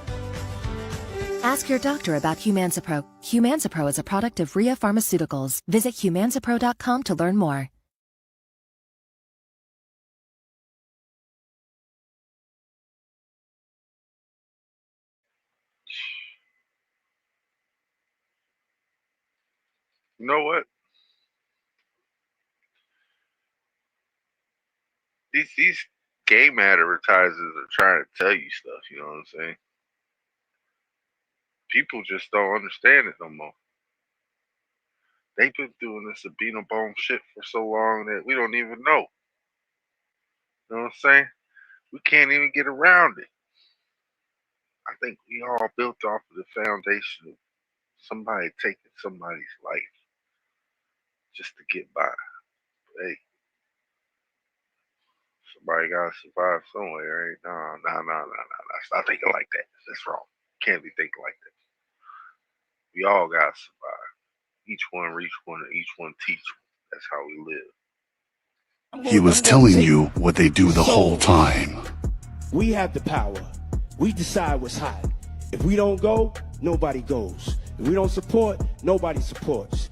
Ask your doctor about Humanza Pro. Humanza Pro is a product of Ria Pharmaceuticals. Visit humanzapro.com to learn more. You know what? These game advertisers are trying to tell you stuff. You know what I'm saying? People just don't understand it no more. They've been doing this Sabina Bone shit for so long that we don't even know. You know what I'm saying? We can't even get around it. I think we all built off of the foundation of somebody taking somebody's life just to get by. But hey, somebody gotta survive somewhere, right? No. Stop thinking like that. That's wrong. Can't be thinking like that. We all gotta survive. Each one reach one and each one teach one. That's how we live. He was telling you what they do the whole time. We have the power. We decide what's hot. If we don't go, nobody goes. If we don't support, nobody supports.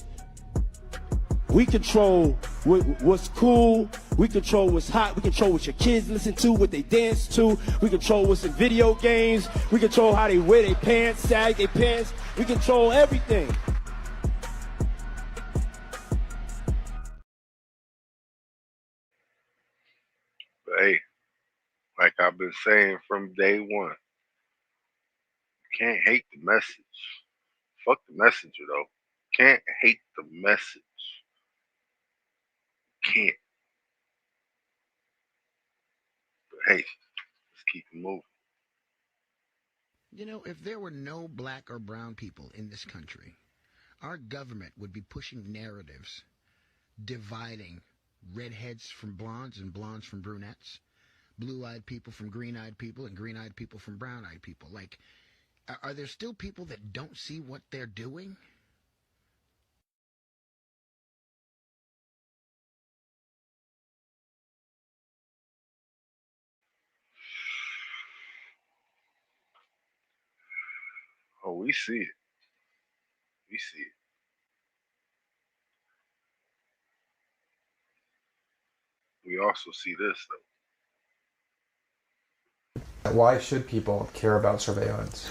We control what's cool. We control what's hot. We control what your kids listen to, what they dance to. We control what's in video games. We control how they wear their pants, sag their pants. We control everything. But hey, like I've been saying from day one, you can't hate the message. Fuck the messenger though. Can't hate the message. Can't. But hey, let's keep it moving. You know, if there were no black or brown people in this country, our government would be pushing narratives, dividing redheads from blondes and blondes from brunettes, blue-eyed people from green-eyed people and green-eyed people from brown-eyed people. Like, are there still people that don't see what they're doing? Oh, we see it. We see it. We also see this though. Why should people care about surveillance?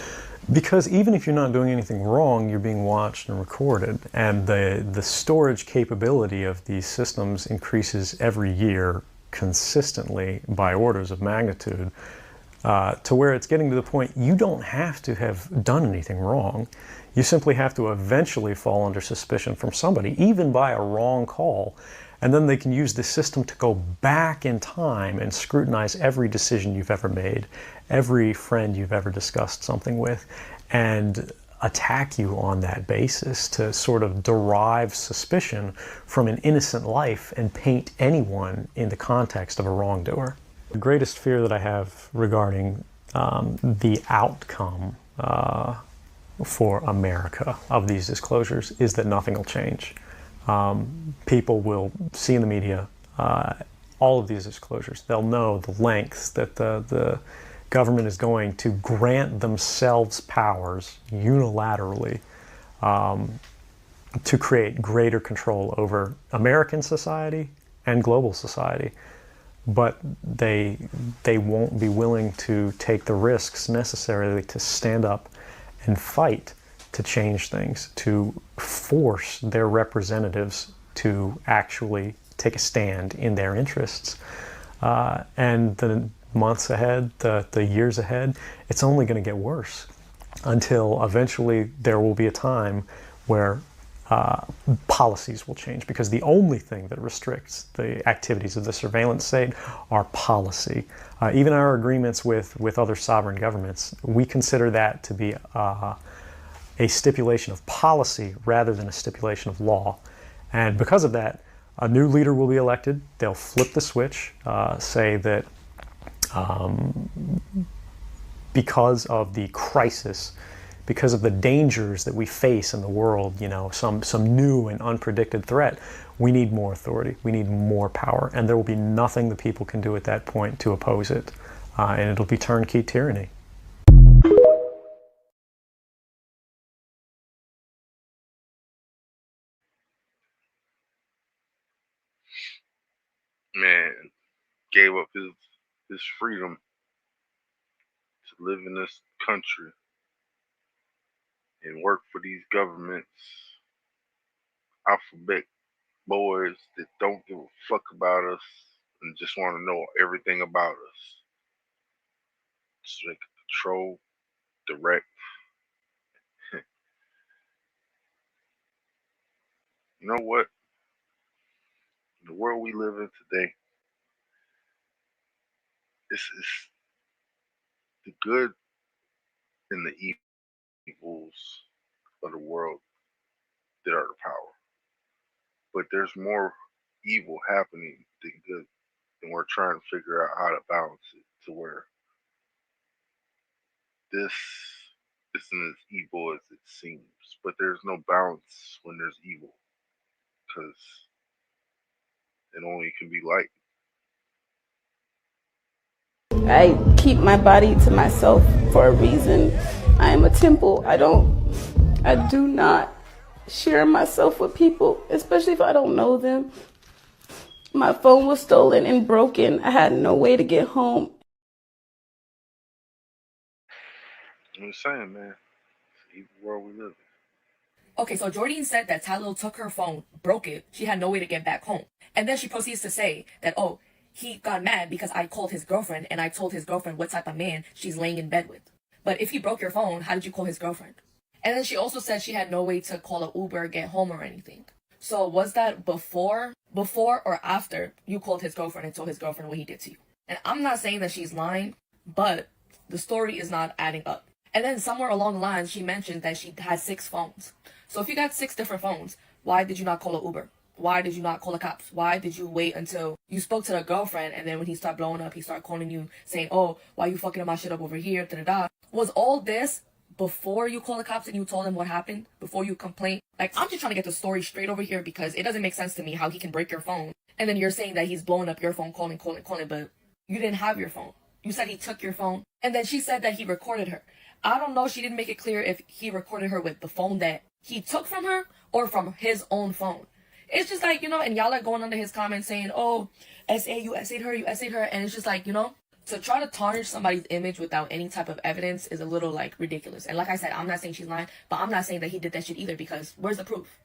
Because even if you're not doing anything wrong, you're being watched and recorded. And the storage capability of these systems increases every year consistently by orders of magnitude. to where it's getting to the point you don't have to have done anything wrong. You simply have to eventually fall under suspicion from somebody, even by a wrong call. And then they can use the system to go back in time and scrutinize every decision you've ever made, every friend you've ever discussed something with, and attack you on that basis to sort of derive suspicion from an innocent life and paint anyone in the context of a wrongdoer. The greatest fear that I have regarding the outcome for America of these disclosures is that nothing will change. People will see in the media all of these disclosures. They'll know the lengths that the government is going to grant themselves powers unilaterally to create greater control over American society and global society. But they won't be willing to take the risks necessarily to stand up and fight to change things, to force their representatives to actually take a stand in their interests. And the months ahead, the years ahead, it's only going to get worse until eventually there will be a time where policies will change, because the only thing that restricts the activities of the surveillance state are policy. Even our agreements with other sovereign governments, we consider that to be a stipulation of policy rather than a stipulation of law. And because of that, a new leader will be elected. They'll flip the switch, say that because of the crisis, because of the dangers that we face in the world, some new and unpredicted threat, we need more authority, we need more power, and there will be nothing the people can do at that point to oppose it, and it'll be turnkey tyranny. Man gave up his freedom to live in this country and work for these governments, alphabet boys that don't give a fuck about us and just want to know everything about us. So they can control, direct. You know what? In the world we live in today, it's the good and the evils of the world that are the power. But there's more evil happening than good, and we're trying to figure out how to balance it to where this isn't as evil as it seems. But there's no balance when there's evil, because it only can be light. I keep my body to myself for a reason. I am a temple. I do not share myself with people, especially if I don't know them. My phone was stolen and broken. I had no way to get home. I'm saying, man, it's the evil world we live in. Okay, so Jordan said that Tyler took her phone, broke it, she had no way to get back home. And then she proceeds to say that, oh, he got mad because I called his girlfriend and I told his girlfriend what type of man she's laying in bed with. But if he broke your phone, how did you call his girlfriend? And then she also said she had no way to call an Uber or get home or anything. So was that before or after you called his girlfriend and told his girlfriend what he did to you? And I'm not saying that she's lying, but the story is not adding up. And then somewhere along the lines, she mentioned that she had 6 phones. So if you got 6 different phones, why did you not call an Uber? Why did you not call the cops? Why did you wait until you spoke to the girlfriend and then when he started blowing up, he started calling you saying, oh, why you fucking my shit up over here, da-da-da. Was all this before you called the cops and you told them what happened? Before you complained? Like, I'm just trying to get the story straight over here because it doesn't make sense to me how he can break your phone. And then you're saying that he's blowing up your phone, calling, but you didn't have your phone. You said he took your phone. And then she said that he recorded her. I don't know, she didn't make it clear if he recorded her with the phone that he took from her or from his own phone. It's just like, and y'all are going under his comments saying, oh, you essayed her. And it's just like, to try to tarnish somebody's image without any type of evidence is a little, like, ridiculous. And like I said, I'm not saying she's lying, but I'm not saying that he did that shit either because where's the proof?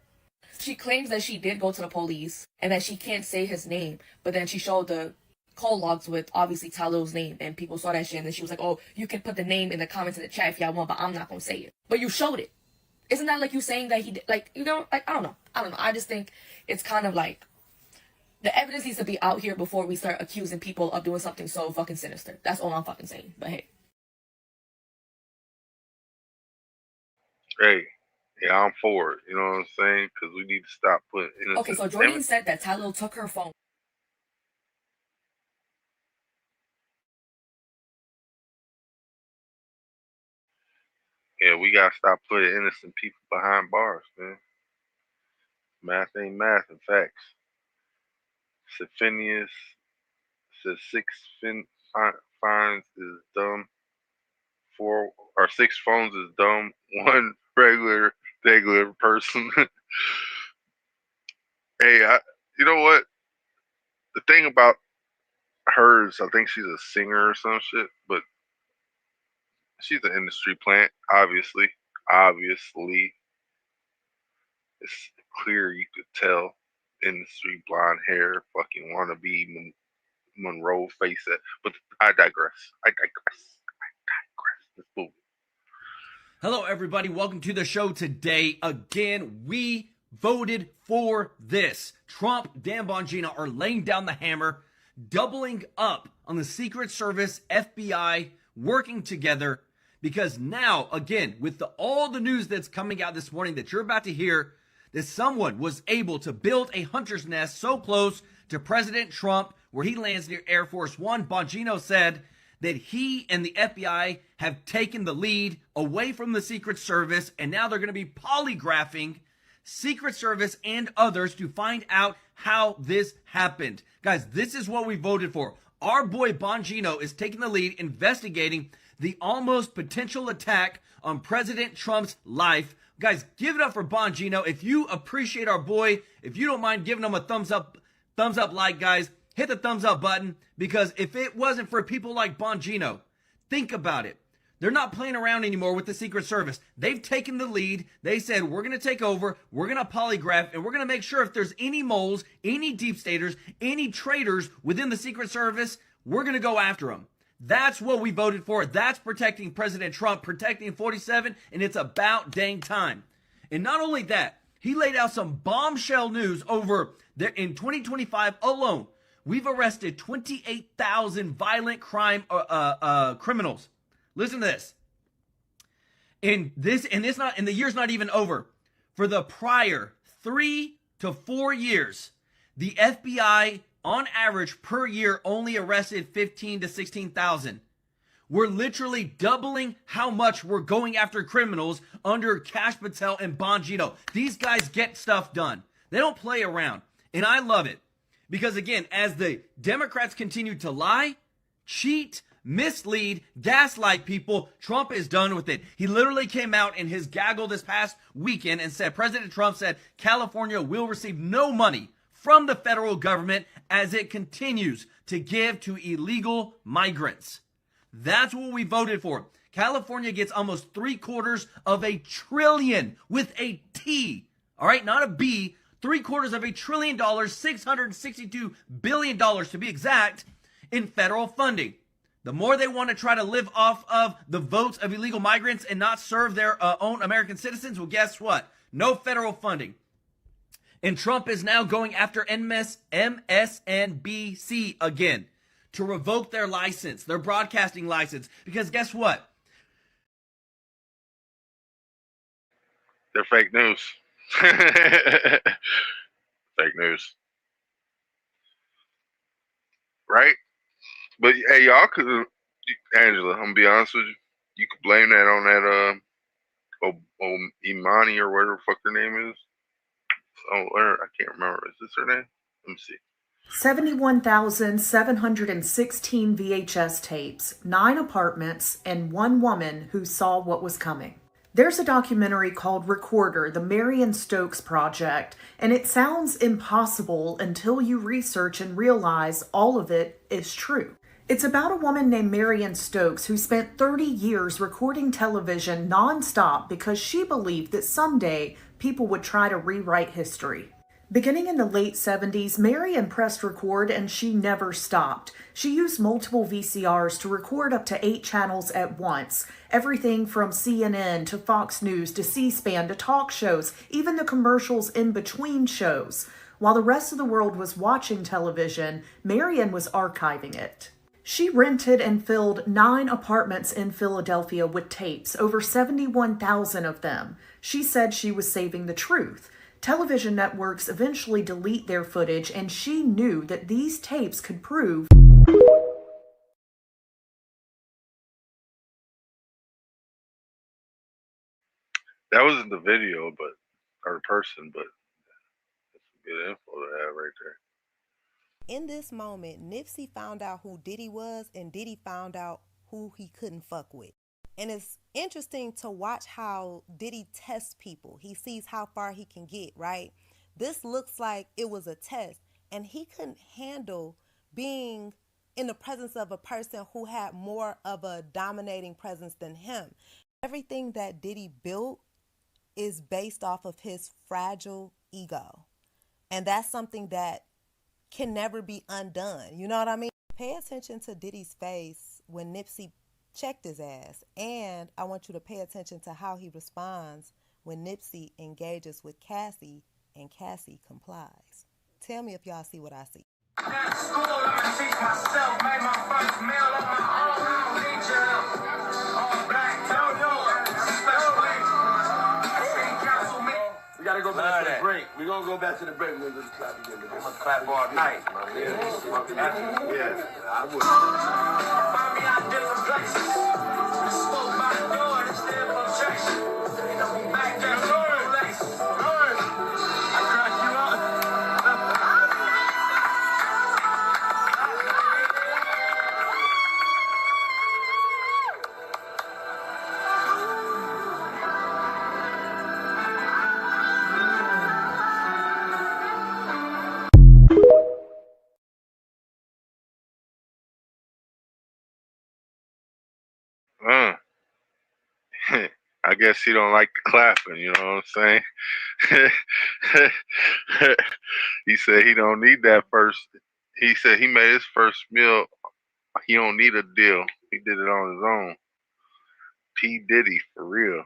She claims that she did go to the police and that she can't say his name, but then she showed the call logs with obviously Talilo's name, and people saw that shit, and then she was like, oh, you can put the name in the comments in the chat if y'all want, but I'm not gonna say it. But you showed it. Isn't that like you saying that he did, like, you know, like, I don't know. I just think it's kind of like the evidence needs to be out here before we start accusing people of doing something so fucking sinister. That's all I'm fucking saying. But hey. Hey, yeah, I'm for it. You know what I'm saying? Because we need to stop putting innocent. Okay, so Jordan said that Talil took her phone. Yeah, we gotta stop putting innocent people behind bars, man. Math ain't math, in facts. Sifinius says fines is dumb. 6 phones is dumb. 1 regular person. Hey, you know what? The thing about her is I think she's a singer or some shit, but she's an industry plant, obviously. Obviously. It's clear you could tell. Industry, blonde hair, fucking wannabe Monroe face it. But I digress. Let's move. Hello, everybody. Welcome to the show today. Again, we voted for this. Trump, Dan Bongino are laying down the hammer, doubling up on the Secret Service, FBI, working together. Because now, again, with all the news that's coming out this morning that you're about to hear, that someone was able to build a hunter's nest so close to President Trump where he lands near Air Force One. Bongino said that he and the FBI have taken the lead away from the Secret Service, and now they're going to be polygraphing Secret Service and others to find out how this happened. Guys, this is what we voted for. Our boy Bongino is taking the lead, investigating the almost potential attack on President Trump's life. Guys, give it up for Bongino. If you appreciate our boy, if you don't mind giving him a thumbs up like, guys, hit the thumbs up button, because if it wasn't for people like Bongino, think about it. They're not playing around anymore with the Secret Service. They've taken the lead. They said, we're going to take over, we're going to polygraph, and we're going to make sure if there's any moles, any deep staters, any traitors within the Secret Service, we're going to go after them. That's what we voted for. That's protecting President Trump, protecting 47, and it's about dang time. And not only that, he laid out some bombshell news over there in 2025 alone. We've arrested 28,000 violent crime criminals. Listen to this. And the year's not even over. For the prior 3 to 4 years, the FBI on average per year only arrested 15 to 16,000. We're literally doubling how much we're going after criminals under Kash Patel and Bongino. These guys get stuff done. They don't play around. And I love it. Because again, as the Democrats continue to lie, cheat, mislead, gaslight people, Trump is done with it. He literally came out in his gaggle this past weekend and said, President Trump said California will receive no money from the federal government as it continues to give to illegal migrants. That's what we voted for. California gets almost $750 billion with a T. All right, not a B. $750 billion, $662 billion to be exact, in federal funding. The more they want to try to live off of the votes of illegal migrants and not serve their own American citizens, well, guess what? No federal funding. And Trump is now going after MSNBC again to revoke their license, their broadcasting license. Because guess what? They're fake news. Fake news. Right? But hey, y'all could, Angela, I'm gonna be honest with you. You could blame that on that Imani or whatever the fuck her name is. Oh, I can't remember. Is this her name? Let me see. 71,716 VHS tapes, 9 apartments, and 1 woman who saw what was coming. There's a documentary called Recorder, the Marion Stokes Project, and it sounds impossible until you research and realize all of it is true. It's about a woman named Marion Stokes who spent 30 years recording television nonstop because she believed that someday people would try to rewrite history. Beginning in the late 70s, Marion pressed record and she never stopped. She used multiple VCRs to record up to 8 channels at once. Everything from CNN to Fox News to C-SPAN to talk shows, even the commercials in between shows. While the rest of the world was watching television, Marion was archiving it. She rented and filled 9 apartments in Philadelphia with tapes, over 71,000 of them. She said she was saving the truth. Television networks eventually delete their footage, and she knew that these tapes could prove that wasn't the video, or person, but that's some good info to have right there. In this moment, Nipsey found out who Diddy was, and Diddy found out who he couldn't fuck with. And it's interesting to watch how Diddy tests people. He sees how far he can get, right? This looks like it was a test, and he couldn't handle being in the presence of a person who had more of a dominating presence than him. Everything that Diddy built is based off of his fragile ego. And that's something that can never be undone. You know what I mean? Pay attention to Diddy's face when Nipsey checked his ass. And I want you to pay attention to how he responds when Nipsey engages with Cassie and Cassie complies. Tell me if y'all see what I see. We gotta go back to the break. We're gonna go back to the break. We're gonna just clap again. I'm gonna clap all night. Yeah, I would. Find me out different places. Spoke by the door, it's there for chase. Back there, place. I cracked you up. I guess he don't like the clapping, you know what I'm saying? He said he don't need that first. He said he made his first meal. He don't need a deal. He did it on his own. P. Diddy, for real.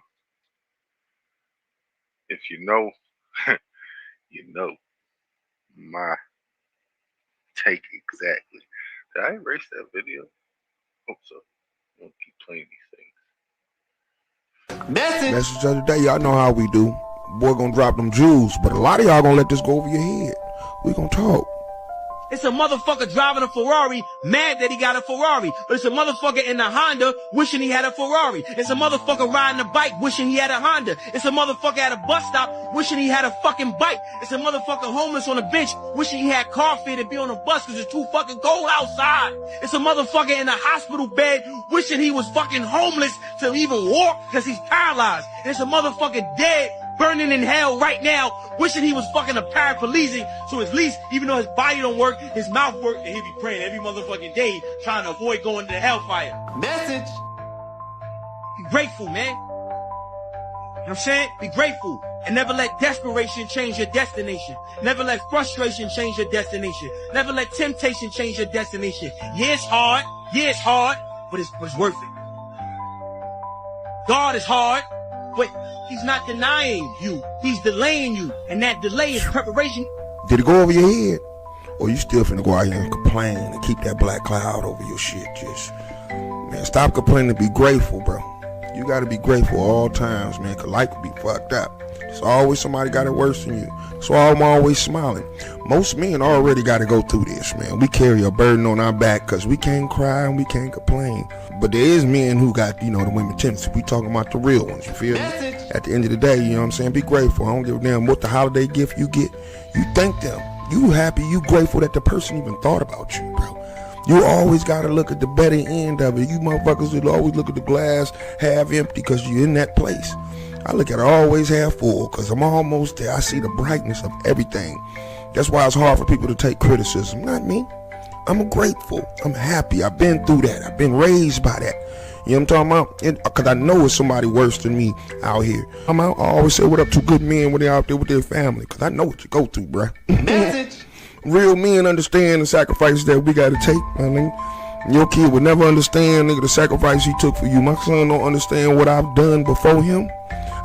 If you know, you know my take exactly. Did I erase that video? Hope so. I'm gonna keep playing these things. Message of the day, y'all know how we do. Boy gonna drop them jewels, but a lot of y'all gonna let this go over your head. We gonna talk. It's a motherfucker driving a Ferrari, mad that he got a Ferrari. But it's a motherfucker in a Honda wishing he had a Ferrari. It's a motherfucker riding a bike wishing he had a Honda. It's a motherfucker at a bus stop wishing he had a fucking bike. It's a motherfucker homeless on a bench wishing he had car fare to be on a bus because it's too fucking cold outside. It's a motherfucker in a hospital bed wishing he was fucking homeless to even walk because he's paralyzed. And it's a motherfucker dead, burning in hell right now, wishing he was fucking a paraplegic, so at least, even though his body don't work, his mouth works, and he'll be praying every motherfucking day, trying to avoid going to the hellfire. Message! Be grateful, man. You know what I'm saying? Be grateful. And never let desperation change your destination. Never let frustration change your destination. Never let temptation change your destination. Yeah, it's hard. Yeah, it's hard. But it's worth it. God is hard, but he's not denying you. He's delaying you. And that delay is preparation. Did it go over your head? Or you still finna go out here and complain and keep that black cloud over your shit? Just, man, stop complaining and be grateful, bro. You gotta be grateful all times, man, cause life can be fucked up. There's always somebody got it worse than you. So I'm always smiling. Most men already gotta go through this, man. We carry a burden on our back cause we can't cry and we can't complain. But there is men who got, you know, the women tendency. We talking about the real ones, you feel me? At the end of the day, you know what I'm saying? Be grateful. I don't give a damn what the holiday gift you get. You thank them. You happy, you grateful that the person even thought about you, bro. You always gotta look at the better end of it. You motherfuckers will always look at the glass half empty because you're in that place. I look at it always half full because I'm almost there. I see the brightness of everything. That's why it's hard for people to take criticism. Not me. I'm grateful. I'm happy. I've been through that. I've been raised by that. You know what I'm talking about? Because I know it's somebody worse than me out here. I always say what up to good men when they're out there with their family, because I know what you go through, bruh. Message. Real men understand the sacrifices that we got to take. I mean, your kid would never understand, nigga, the sacrifice he took for you. My son don't understand what I've done before him.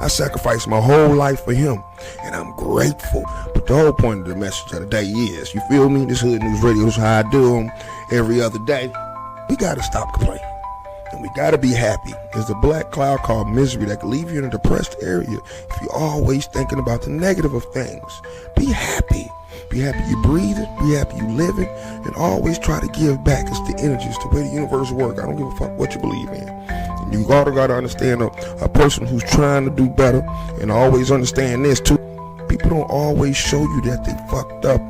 I sacrificed my whole life for him, and I'm grateful. But the whole point of the message of the day is, you feel me? This Hood News Radio is how I do them every other day. We got to stop complaining, and we got to be happy. There's a black cloud called misery that can leave you in a depressed area if you're always thinking about the negative of things. Be happy. Be happy you breathing, be happy you living, and always try to give back. It's the energy, it's the way the universe works. I don't give a fuck what you believe in. And you gotta understand a person who's trying to do better, and always understand this too. People don't always show you that they fucked up.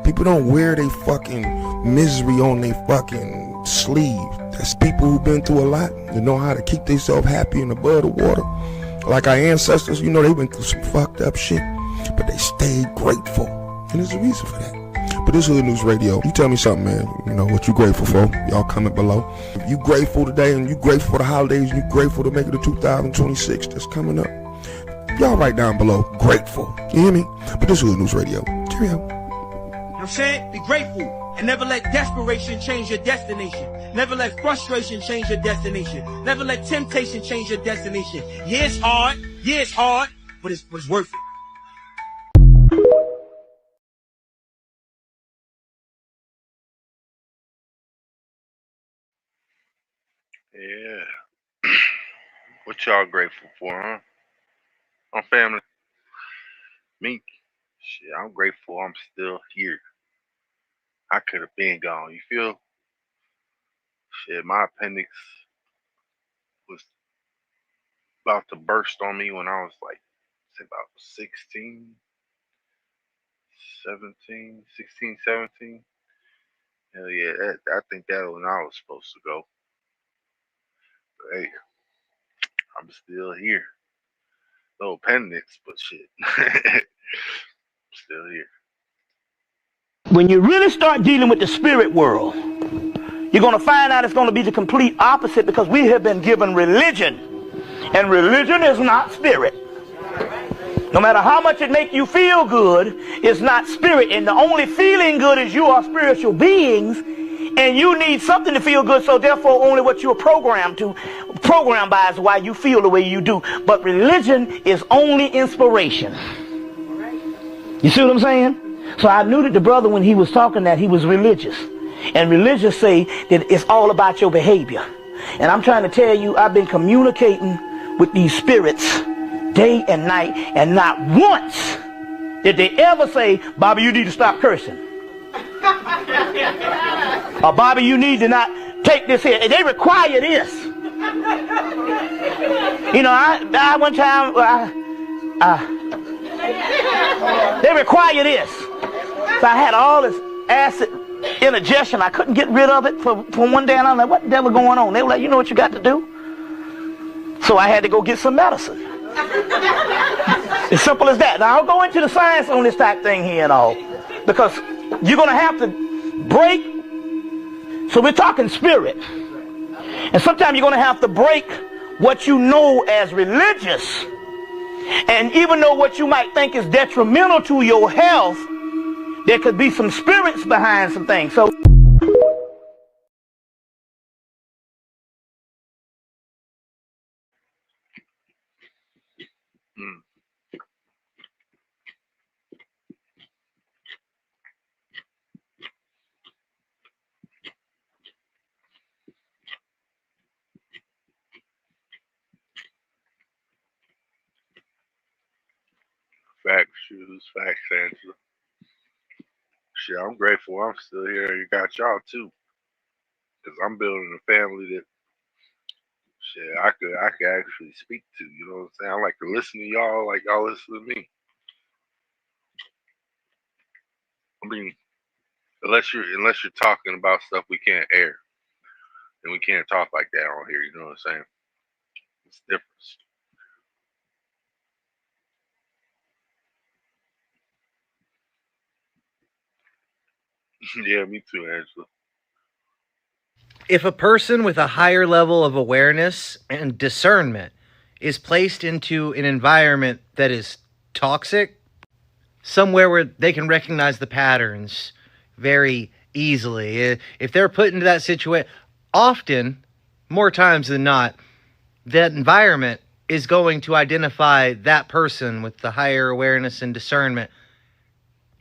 People don't wear their fucking misery on their fucking sleeve. That's people who've been through a lot. They know how to keep themselves happy and above the water. Like our ancestors, you know, they went through some fucked up shit, but they stayed grateful. And there's a reason for that. But this Hood News Radio, you tell me something, man. You know, what you grateful for? Y'all comment below. If you grateful today, and you grateful for the holidays, and you grateful to make it to 2026 that's coming up, y'all write down below, grateful. You hear me? But this Hood News Radio. Cheerio. You know what I'm saying? Be grateful. And never let desperation change your destination. Never let frustration change your destination. Never let temptation change your destination. Yeah, it's hard, but it's worth it. Yeah. What y'all grateful for, huh? My family. Me. Shit, I'm grateful I'm still here. I could have been gone. You feel? Shit, my appendix was about to burst on me when I was like, say about 16, 17. Hell yeah, I think that was when I was supposed to go. But hey, I'm still here. No appendix, but shit. Still here. When you really start dealing with the spirit world, you're going to find out it's going to be the complete opposite, because we have been given religion, and religion is not spirit. No matter how much it make you feel good, it's not spirit. And the only feeling good is you are spiritual beings, and you need something to feel good, so therefore only what you're programmed by is why you feel the way you do. But religion is only inspiration. You see what I'm saying? So I knew that the brother, when he was talking, that he was religious. And religious say that it's all about your behavior. And I'm trying to tell you, I've been communicating with these spirits day and night, and not once did they ever say, Bobby, you need to stop cursing. Or Bobby, you need to not take this here. And they require this. You know, I one time, they require this. So I had all this acid indigestion. I couldn't get rid of it for one day, and I'm like, what the devil going on? They were like, you know what you got to do? So I had to go get some medicine. As simple as that. Now I'll go into the science on this type thing here and all, because you're going to have to break. So we're talking spirit. And sometimes you're going to have to break what you know as religious. And even though what you might think is detrimental to your health, there could be some spirits behind some things. So Facts, shoes, facts, Angela. Shit, I'm grateful I'm still here. You got y'all too, cause I'm building a family that shit I could actually speak to. You know what I'm saying? I like to listen to y'all, like y'all listen to me. I mean, unless you're talking about stuff we can't air, then we can't talk like that on here. You know what I'm saying? It's different. Yeah, me too, Angela. If a person with a higher level of awareness and discernment is placed into an environment that is toxic, somewhere where they can recognize the patterns very easily, if they're put into that situation, often, more times than not, that environment is going to identify that person with the higher awareness and discernment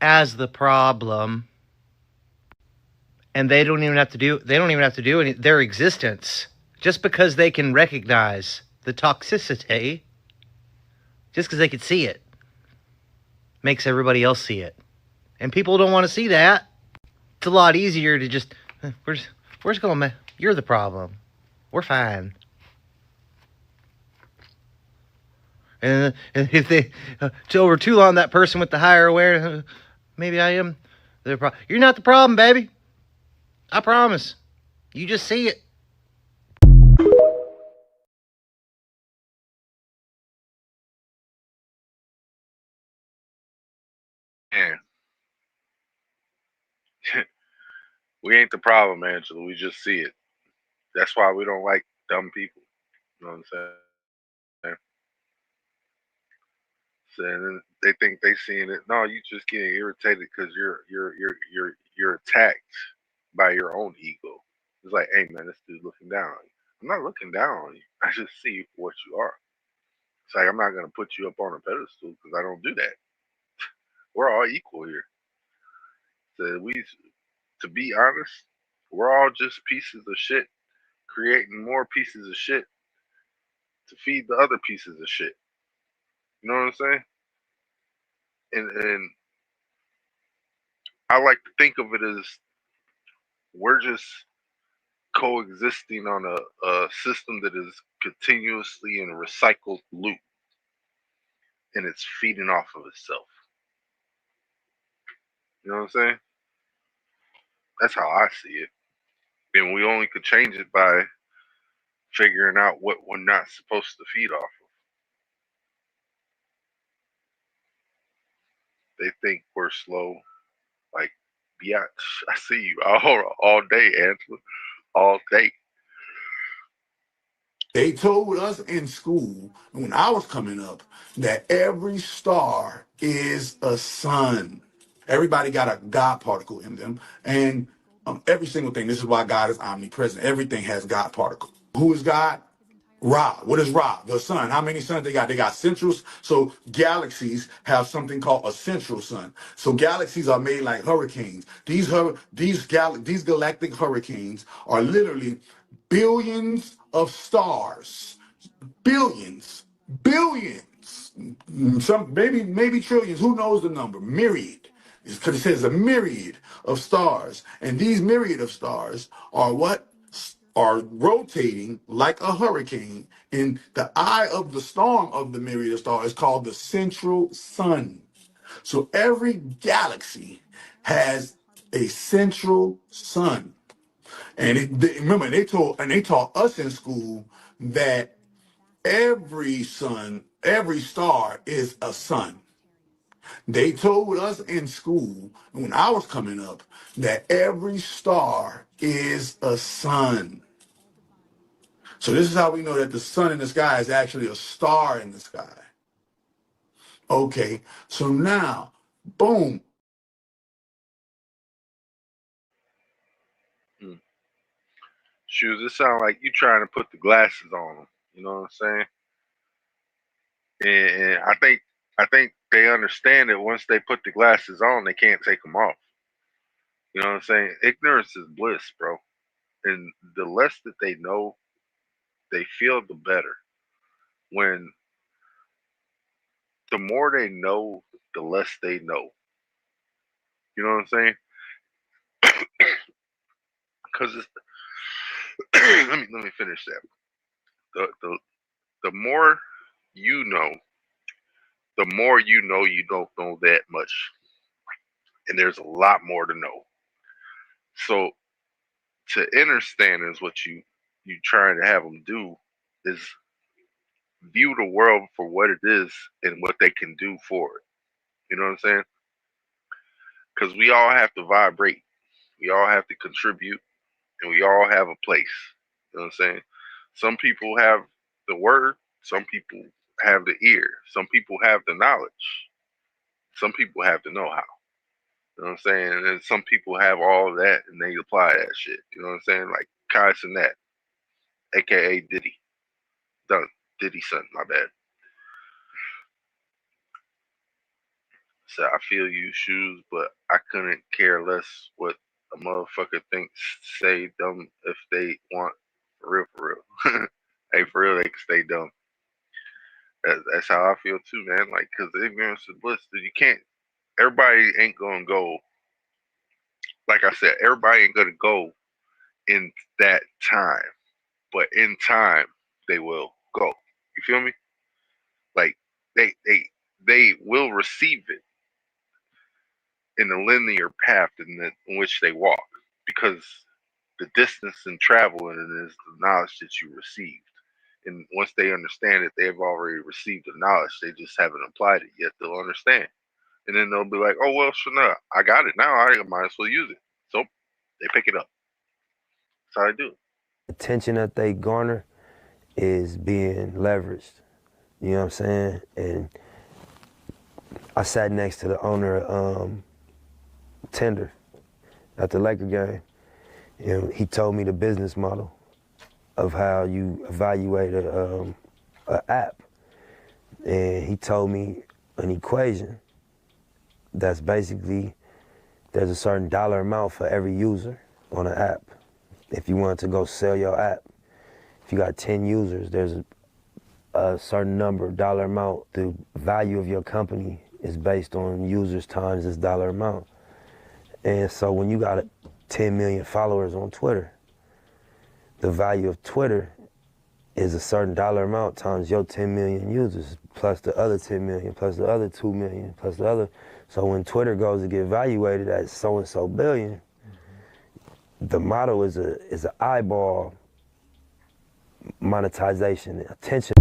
as the problem, and they don't even have to do any their existence, just because they can recognize the toxicity, just because they can see it, makes everybody else see it. And people don't want to see that. It's a lot easier to just, we're just going, you're the problem. We're fine. And if they, over too long, that person with the higher awareness, maybe I am the problem. You're not the problem, baby. I promise. You just see it. Man, we ain't the problem, Angela. We just see it. That's why we don't like dumb people. You know what I'm saying? So, and then they think they seeing it. No, you just getting irritated because you're attacked by your own ego. It's like, hey man, this dude's looking down on you. I'm not looking down on you. I just see you for what you are. It's like I'm not gonna put you up on a pedestal because I don't do that. We're all equal here. So to be honest, we're all just pieces of shit creating more pieces of shit to feed the other pieces of shit. You know what I'm saying? And I like to think of it as we're just coexisting on a system that is continuously in a recycled loop and it's feeding off of itself. You know what I'm saying? That's how I see it. And we only could change it by figuring out what we're not supposed to feed off of. They think we're slow. Like, biatch, I see you all day, Angela. All day. They told us in school when I was coming up that every star is a sun. Everybody got a God particle in them. And every single thing, this is why God is omnipresent. Everything has God particle. Who is God? Ra. What is Ra? The sun. How many suns they got? They got centrals. So galaxies have something called a central sun. So galaxies are made like hurricanes. These galactic hurricanes are literally billions of stars. Billions, some maybe trillions. Who knows the number? Myriad, because it says a myriad of stars, and these myriad of stars are what are rotating like a hurricane. In the eye of the storm of the myriad of stars is called the central sun. So every galaxy has a central sun, and remember they taught us in school that every star is a sun. They told us in school when I was coming up that every star is a sun. So this is how we know that the sun in the sky is actually a star in the sky. Okay, so now, boom. Hmm. Shoes, it sounds like you trying to put the glasses on them. You know what I'm saying? And I think they understand that once they put the glasses on, they can't take them off. You know what I'm saying? Ignorance is bliss, bro. And the less that they know, they feel the better. When the more they know, the less they know. You know what I'm saying? Because let me finish that. The more you know, the more you don't know that much, and there's a lot more to know. So to understand is what you trying to have them do is view the world for what it is and what they can do for it. You know what I'm saying? Because we all have to vibrate. We all have to contribute, and we all have a place. You know what I'm saying? Some people have the word, some people have the ear, some people have the knowledge, some people have the know-how. You know what I'm saying? And some people have all of that and they apply that shit. You know what I'm saying? Like Kai Cenat, aka Diddy. Done. Diddy son, my bad. So I feel you shoes, but I couldn't care less what a motherfucker thinks, say dumb if they want. For real. Hey, for real, they can stay dumb. That's how I feel too, man. Like, cause ignorance is bliss. You can't. Everybody ain't gonna go. Like I said, everybody ain't gonna go in that time, but in time they will go. You feel me? Like they will receive it in the linear path in which they walk, because the distance and travel in it is the knowledge that you received. And once they understand it, they've already received the knowledge. They just haven't applied it yet. They'll understand. And then they'll be like, oh, well, sure enough, I got it now. I might as well use it. So they pick it up. That's how I do it. Attention that they garner is being leveraged. You know what I'm saying? And I sat next to the owner of Tinder at the Laker game. And he told me the business model of how you evaluate an app. And he told me an equation that's basically, there's a certain dollar amount for every user on an app. If you want to go sell your app, if you got 10 users, there's a certain number, dollar amount. The value of your company is based on users times this dollar amount. And so when you got 10 million followers on Twitter, the value of Twitter is a certain dollar amount times your 10 million users, plus the other 10 million, plus the other 2 million, plus the other. So when Twitter goes to get evaluated at so-and-so billion, the model is an eyeball monetization, attention.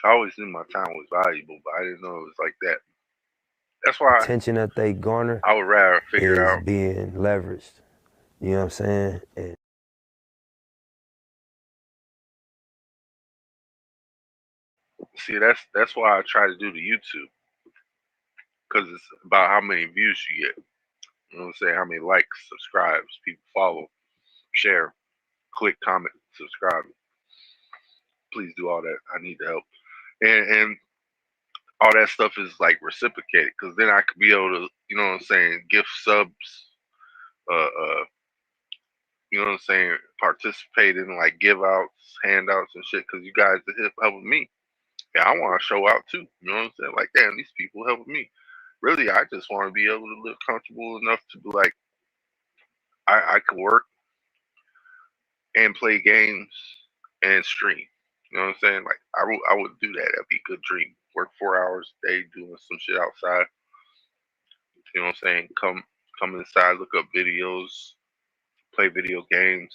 I always knew my time was valuable, but I didn't know it was like that. That's why Attention that they garner I would rather figure is out being leveraged. You know what I'm saying? And see, that's why I try to do the YouTube, because it's about how many views you get. You know what I'm saying? How many likes, subscribes, people follow, share, click, comment, subscribe. Please do all that. I need the help. And all that stuff is like reciprocated, because then I could be able to, you know what I'm saying, gift subs, you know what I'm saying, participate in like give outs, handouts and shit, because you guys are helping me. Yeah, I want to show out too. You know what I'm saying? Like, damn, these people helping me. Really, I just want to be able to live comfortable enough to be like, I could work and play games and stream. You know what I'm saying? Like, I would do that. That'd be a good dream. Work 4 hours a day doing some shit outside. You know what I'm saying? Come inside, look up videos, play video games,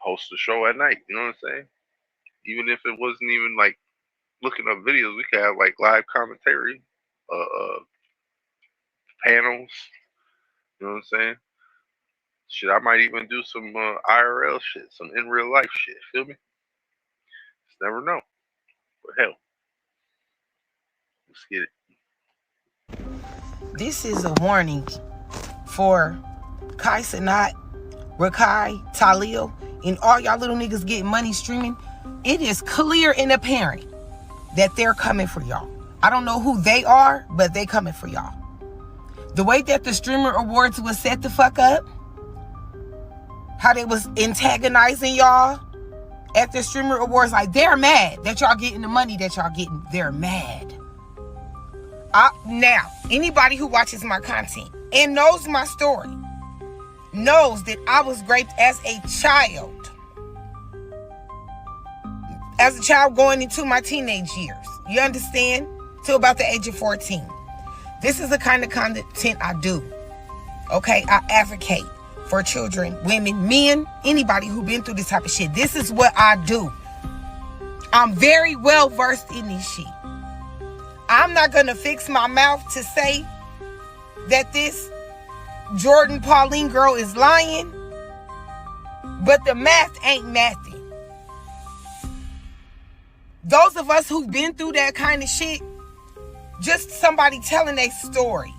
host a show at night. You know what I'm saying? Even if it wasn't even like looking up videos, we could have like live commentary, panels. You know what I'm saying? Shit, I might even do some IRL shit, some in real life shit. Feel me? Just never know. But hell, let's get it. This is a warning for Kai Cenat, Rakai, Talil, and all y'all little niggas getting money streaming. It is clear and apparent that they're coming for y'all. I don't know who they are, but they coming for y'all. The way that the Streamer Awards was set the fuck up, how they was antagonizing y'all at the Streamer Awards, like they're mad that y'all getting the money that y'all getting. They're mad. Now, anybody who watches my content and knows my story knows that I was raped as a child. As a child going into my teenage years. You understand? Till about the age of 14. This is the kind of content I do. Okay, I advocate for children, women, men, anybody who been through this type of shit. This is what I do. I'm very well versed in this shit. I'm not gonna fix my mouth to say that this Jordan Pauline girl is lying, but the math ain't mathing. Those of us who've been through that kind of shit, just somebody telling a story,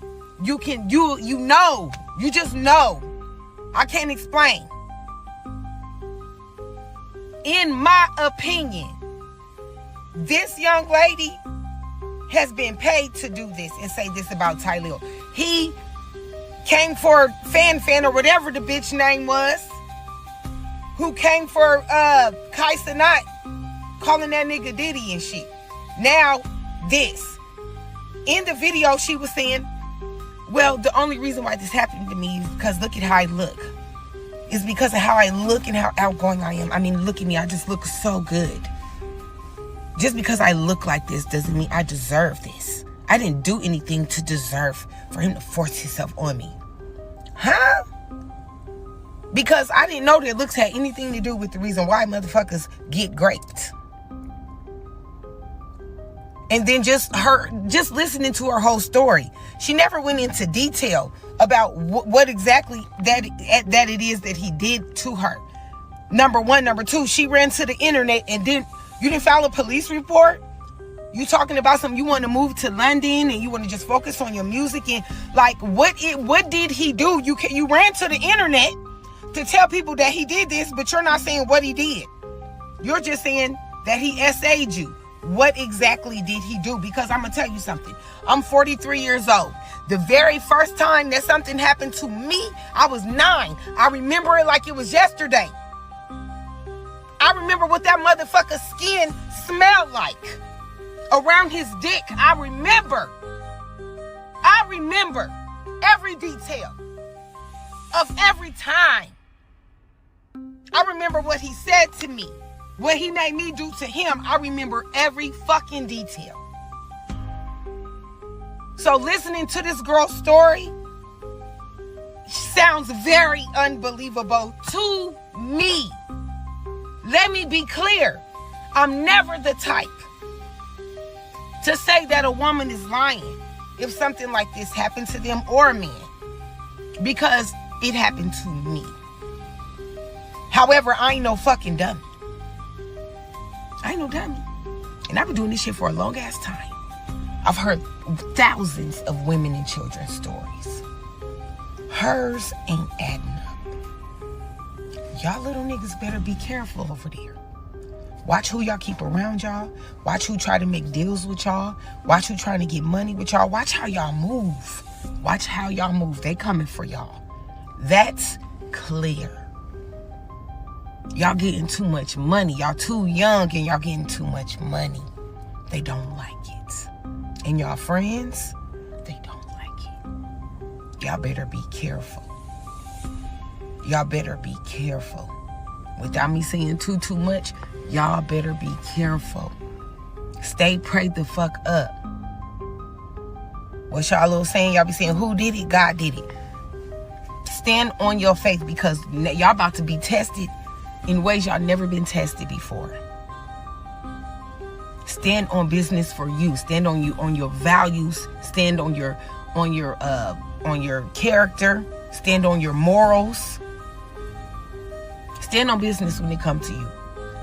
you know, you just know. I can't explain. In my opinion, this young lady has been paid to do this and say this about Tylil. He came for Fan or whatever the bitch name was, who came for Kai Cenat, calling that nigga Diddy and shit. Now, this. In the video, she was saying, well, the only reason why this happened to me is because look at how I look. It's because of how I look and how outgoing I am. I mean, look at me. I just look so good. Just because I look like this doesn't mean I deserve this. I didn't do anything to deserve for him to force himself on me. Huh? Because I didn't know that looks had anything to do with the reason why motherfuckers get raped. And then just listening to her whole story, she never went into detail about what exactly that it is that he did to her. Number one. Number two, she ran to the internet and you didn't file a police report? You talking about something, you want to move to London and you want to just focus on your music and like what did he do? You ran to the internet to tell people that he did this, but you're not saying what he did. You're just saying that he SA'd you. What exactly did he do? Because I'm going to tell you something. I'm 43 years old. The very first time that something happened to me, I was 9. I remember it like it was yesterday. I remember what that motherfucker's skin smelled like around his dick. I remember every detail of every time. I remember what he said to me. What he made me do to him, I remember every fucking detail. So listening to this girl's story sounds very unbelievable to me. Let me be clear. I'm never the type to say that a woman is lying if something like this happened to them or a man, because it happened to me. However, I ain't no fucking dummy. I ain't no dummy. And I've been doing this shit for a long ass time. I've heard thousands of women and children's stories. Hers ain't adding up. Y'all little niggas better be careful over there. Watch who y'all keep around y'all. Watch who try to make deals with y'all. Watch who trying to get money with y'all. Watch how y'all move. Watch how y'all move. They coming for y'all. That's clear. Y'all getting too much money. Y'all too young and y'all getting too much money. They don't like it. And y'all friends, they don't like it. Y'all better be careful. Y'all better be careful. Without me saying too much, y'all better be careful. Stay prayed the fuck up. What y'all little saying? Y'all be saying, who did it? God did it. Stand on your faith, because y'all about to be tested in ways y'all never been tested before. Stand on business for you. Stand on your values. Stand on your character. Stand on your morals. Stand on business when it comes to you.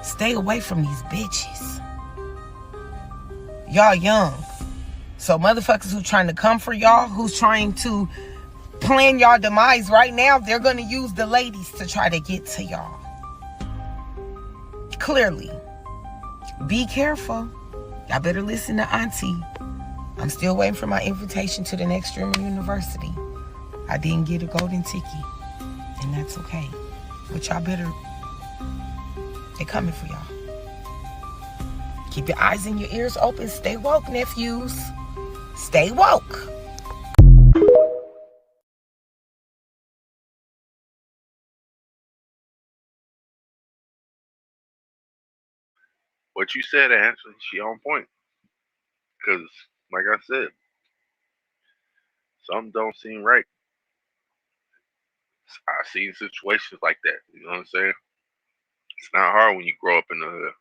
Stay away from these bitches. Y'all young. So motherfuckers who trying to come for y'all, who's trying to plan y'all demise right now, they're going to use the ladies to try to get to y'all. Clearly. Be careful. Y'all better listen to Auntie. I'm still waiting for my invitation to the next Streamer University. I didn't get a golden ticket, and that's okay. But y'all better, they're coming for y'all. Keep your eyes and your ears open. Stay woke, nephews. Stay woke. What you said, Ashley, she on point. Because, like I said, Something don't seem right. I've seen situations like that. You know what I'm saying? It's not hard when you grow up in the hood.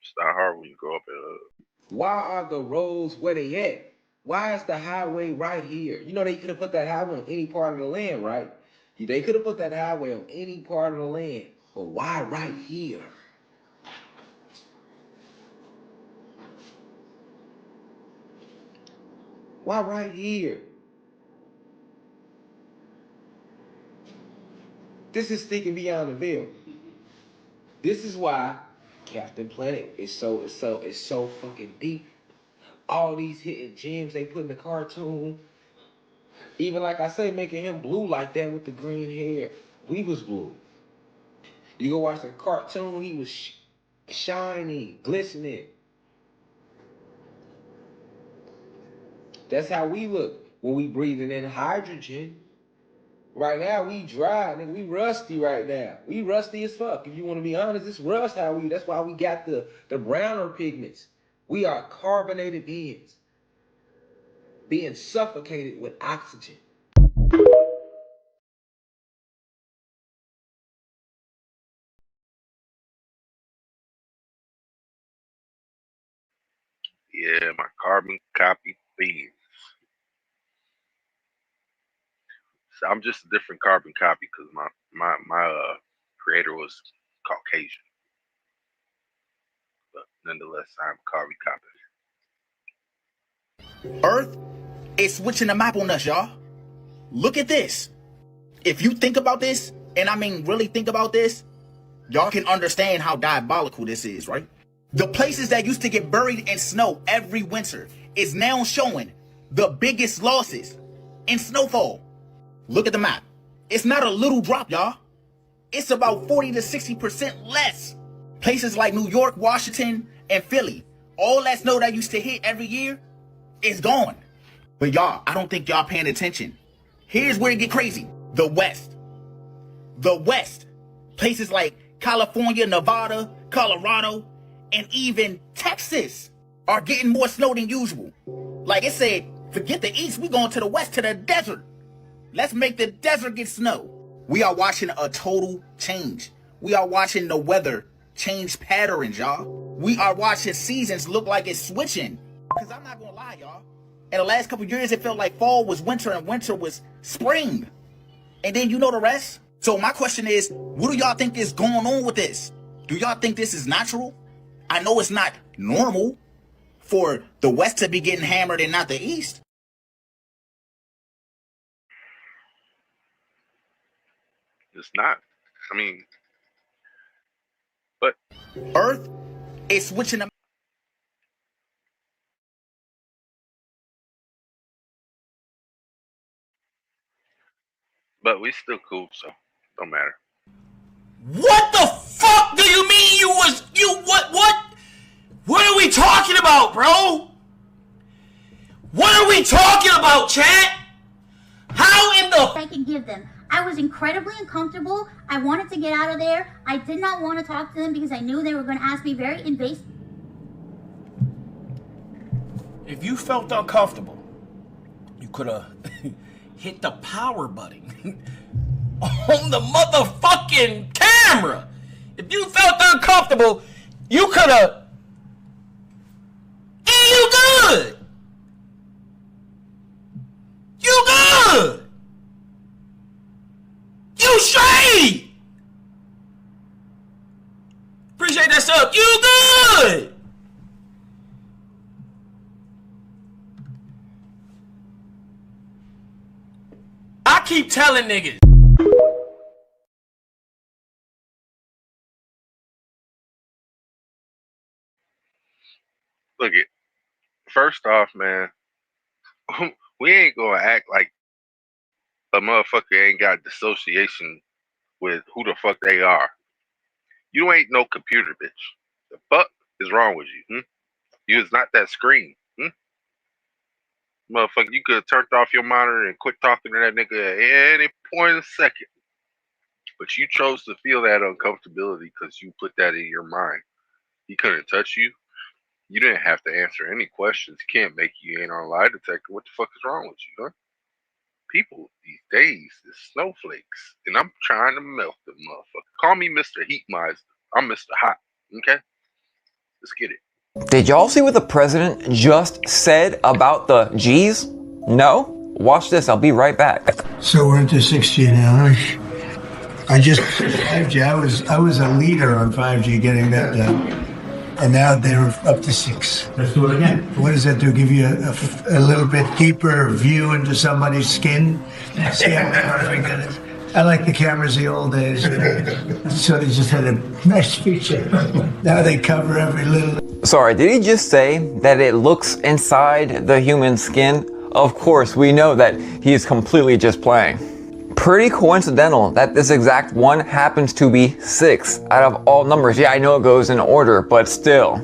It's not hard when you grow up in the hood. Why are the roads where they at? Why is the highway right here? You know they could have put that highway on any part of the land, right? They could have put that highway on any part of the land, but why right here? Why right here? This is thinking beyond the veil. This is why Captain Planet is so fucking deep. All these hidden gems they put in the cartoon. Even like I say, making him blue like that with the green hair. We was blue. You go watch the cartoon, he was shiny, glistening. That's how we look when we breathing in hydrogen. Right now we dry, nigga. We rusty right now. We rusty as fuck. If you want to be honest, it's rust how we. That's why we got the browner pigments. We are carbonated beings, being suffocated with oxygen. Yeah, my carbon copy beings. So I'm just a different carbon copy because my creator was Caucasian, but nonetheless, I'm a carbon copy. Earth is switching the map on us, y'all. Look at this. If you think about this, and I mean really think about this, y'all can understand how diabolical this is, right? The places that used to get buried in snow every winter is now showing the biggest losses in snowfall. Look at the map. It's not a little drop, y'all. It's about 40 to 60% less. Places like New York, Washington, and Philly, all that snow that used to hit every year is gone. But y'all, I don't think y'all paying attention. Here's where it get crazy. The West. The West. Places like California, Nevada, Colorado, and even Texas are getting more snow than usual. Like it said, forget the East, we going to the West, to the desert. Let's make the desert get snow. We are watching a total change. We are watching the weather change patterns, y'all. We are watching seasons look like it's switching. Because I'm not going to lie, y'all. In the last couple years, it felt like fall was winter and winter was spring. And then you know the rest. So my question is, what do y'all think is going on with this? Do y'all think this is natural? I know it's not normal for the West to be getting hammered and not the East. It's not. I mean, but Earth is switching them. But we still cool, so don't matter. What the fuck do you mean what are we talking about, bro? What are we talking about, chat? How in the I could give them. I was incredibly uncomfortable. I wanted to get out of there. I did not want to talk to them because I knew they were going to ask me very invasive. If you felt uncomfortable, you could have hit the power button on the motherfucking camera. If you felt uncomfortable, you could have. And you good. You good. You straight. Appreciate that sub. You good. I keep telling niggas. Look it. First off, man, we ain't gonna act like a motherfucker ain't got dissociation with who the fuck they are. You ain't no computer, bitch. The fuck is wrong with you? You is not that screen. Motherfucker, you could have turned off your monitor and quit talking to that nigga at any point in a second. But you chose to feel that uncomfortability because you put that in your mind. He couldn't touch you. You didn't have to answer any questions. You can't make you ain't on a lie detector. What the fuck is wrong with you, huh? People these days is snowflakes, and I'm trying to melt them motherfucker. Call me Mr. Heat Miser. I'm Mr. Hot. Okay? Let's get it. Did y'all see what the president just said about the G's? No? Watch this, I'll be right back. So we're into 6G now. I just 5G. I was a leader on 5G getting that done. And now they're up to 6. Let's do it again. What does that do? Give you a little bit deeper view into somebody's skin? See how perfect it is? I like the cameras the old days. So they just had a nice feature. Now they cover every little... Sorry, did he just say that it looks inside the human skin? Of course, we know that he's completely just playing. Pretty coincidental that this exact one happens to be 6 out of all numbers. Yeah, I know it goes in order, but still.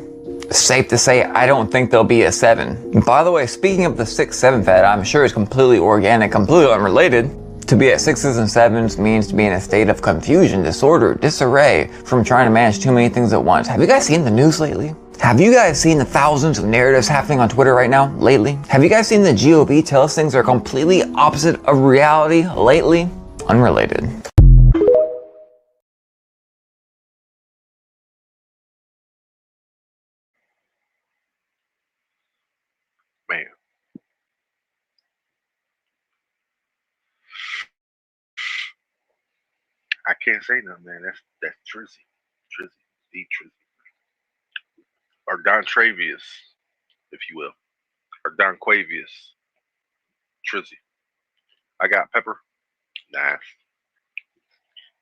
Safe to say, I don't think there'll be a 7. By the way, speaking of the 6-7 fad, I'm sure it's completely organic, completely unrelated. To be at 6s and 7s means to be in a state of confusion, disorder, disarray from trying to manage too many things at once. Have you guys seen the news lately? Have you guys seen the thousands of narratives happening on Twitter right now, lately? Have you guys seen the GOP tell us things are completely opposite of reality lately? Unrelated. Man. I can't say nothing, man. That's Trizzy. The Trizzy. Or Don Travius, if you will. Or Don Quavius. Trizzy. I got pepper. Nice.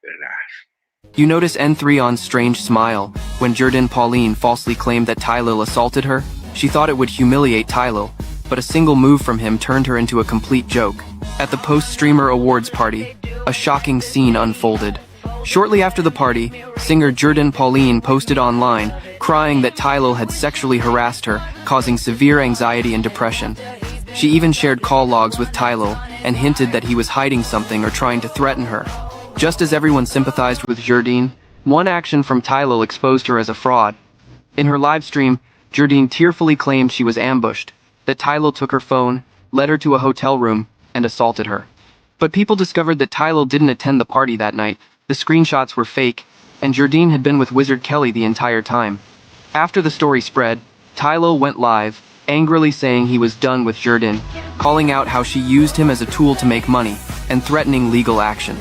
Very nice. You notice N3on's strange smile when Jordan Pauline falsely claimed that Tylil assaulted her? She thought it would humiliate Tylil, but a single move from him turned her into a complete joke. At the post-streamer awards party, a shocking scene unfolded. Shortly after the party, singer Jordan Pauline posted online, crying that Tylil had sexually harassed her, causing severe anxiety and depression. She even shared call logs with Tylil and hinted that he was hiding something or trying to threaten her. Just as everyone sympathized with Jordan, one action from Tylil exposed her as a fraud. In her live stream, Jordan tearfully claimed she was ambushed, that Tylil took her phone, led her to a hotel room, and assaulted her. But people discovered that Tylil didn't attend the party that night, the screenshots were fake, and Jordan had been with Wizard Kelly the entire time. After the story spread, Tylil went live, angrily saying he was done with Jordan, calling out how she used him as a tool to make money, and threatening legal action.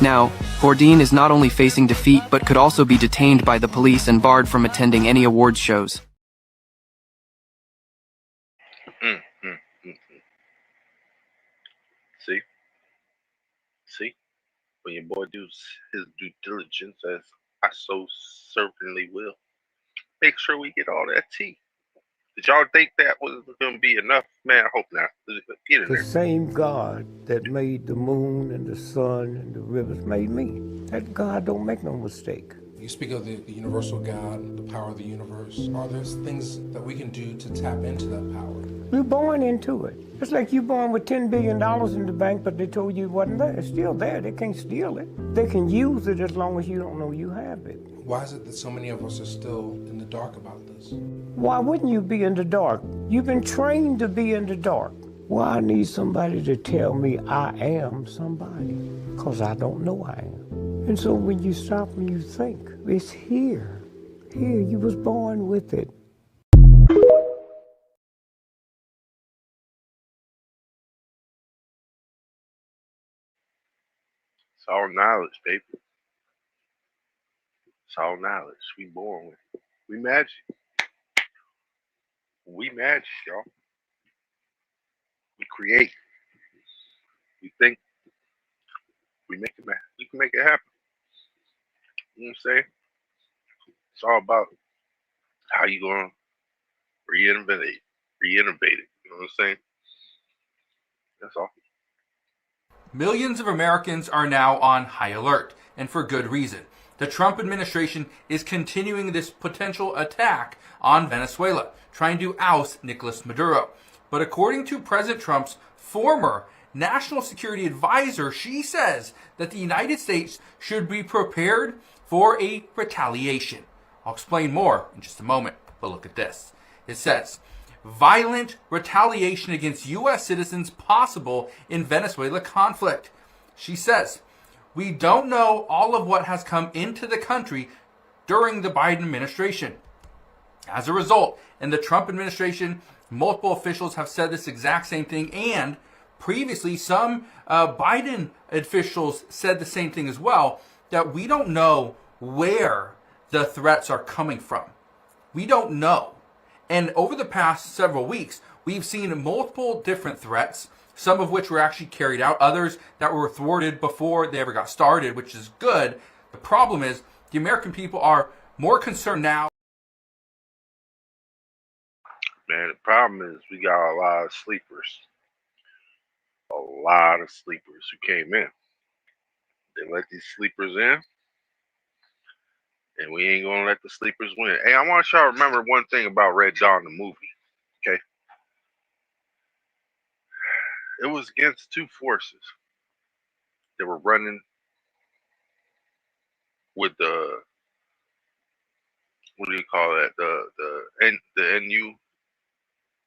Now, Jordan is not only facing defeat but could also be detained by the police and barred from attending any awards shows. See? When your boy does his due diligence, as I so certainly will, make sure we get all that tea. Did y'all think that was going to be enough? Man, I hope not. Get in The there. same God that made the moon and the sun and the rivers made me. That God don't make no mistake. You speak of the universal God, the power of the universe. Are there things that we can do to tap into that power? You're born into it. It's like you're born with $10 billion in the bank, but they told you it wasn't there. It's still there. They can't steal it. They can use it as long as you don't know you have it. Why is it that so many of us are still in the dark about this? Why wouldn't you be in the dark? You've been trained to be in the dark. Well, I need somebody to tell me I am somebody, because I don't know I am. And so when you stop and you think, it's here. Here, you was born with it. It's all knowledge, baby. It's all knowledge. We born with it. We magic. We magic, y'all. We create. We think. We make it. We can make it happen. You know what I'm saying? It's all about how you gonna reinnovate it. You know what I'm saying? That's all. Millions of Americans are now on high alert, and for good reason. The Trump administration is continuing this potential attack on Venezuela, trying to oust Nicolas Maduro. But according to President Trump's former national security advisor, she says that the United States should be prepared for a retaliation. I'll explain more in just a moment, but look at this. It says, violent retaliation against U.S. citizens possible in Venezuela conflict. She says, we don't know all of what has come into the country during the Biden administration. As a result, in the Trump administration, multiple officials have said this exact same thing, and previously some Biden officials said the same thing as well, that we don't know where the threats are coming from. We don't know. And over the past several weeks, we've seen multiple different threats, some of which were actually carried out, others that were thwarted before they ever got started, which is good. The problem is the American people are more concerned now. Man, the problem is we got a lot of sleepers. A lot of sleepers who came in. They let these sleepers in, and we ain't gonna let the sleepers win. Hey, I want y'all to remember one thing about Red Dawn, the movie. Okay, it was against two forces that were running with the, what do you call that? The NU.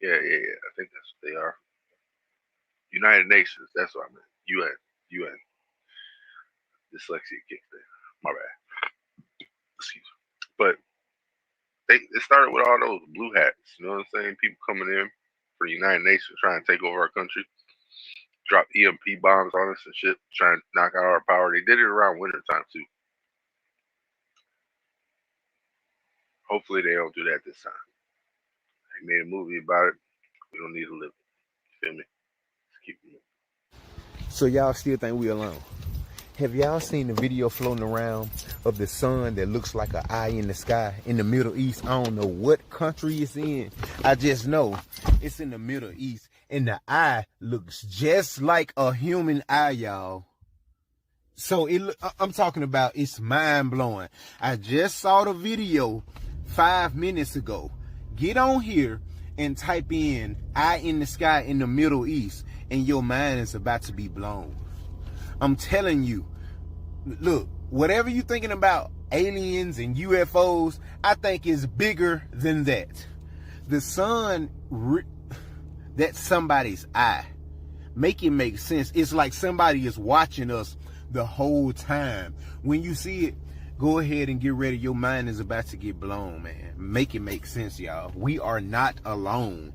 Yeah. I think that's what they are. United Nations. That's what I meant. UN. Dyslexia kicked in. My bad. Excuse me. But it started with all those blue hats. You know what I'm saying? People coming in for the United Nations trying to take over our country, drop EMP bombs on us and shit, trying to knock out our power. They did it around winter time too. Hopefully they don't do that this time. They made a movie about it. We don't need to live it. You feel me? Let's keep it moving. So y'all still think we alone? Have y'all seen the video floating around of the sun that looks like an eye in the sky in the Middle East? I don't know what country it's in. I just know it's in the Middle East, and the eye looks just like a human eye, y'all. So I'm talking about, it's mind-blowing. I just saw the video 5 minutes ago. Get on here and type in eye in the sky in the Middle East, and your mind is about to be blown. I'm telling you, look, whatever you're thinking about aliens and UFOs, I think is bigger than that. The sun, that's somebody's eye. Make it make sense. It's like somebody is watching us the whole time. When you see it, go ahead and get ready. Your mind is about to get blown, man. Make it make sense, y'all. We are not alone.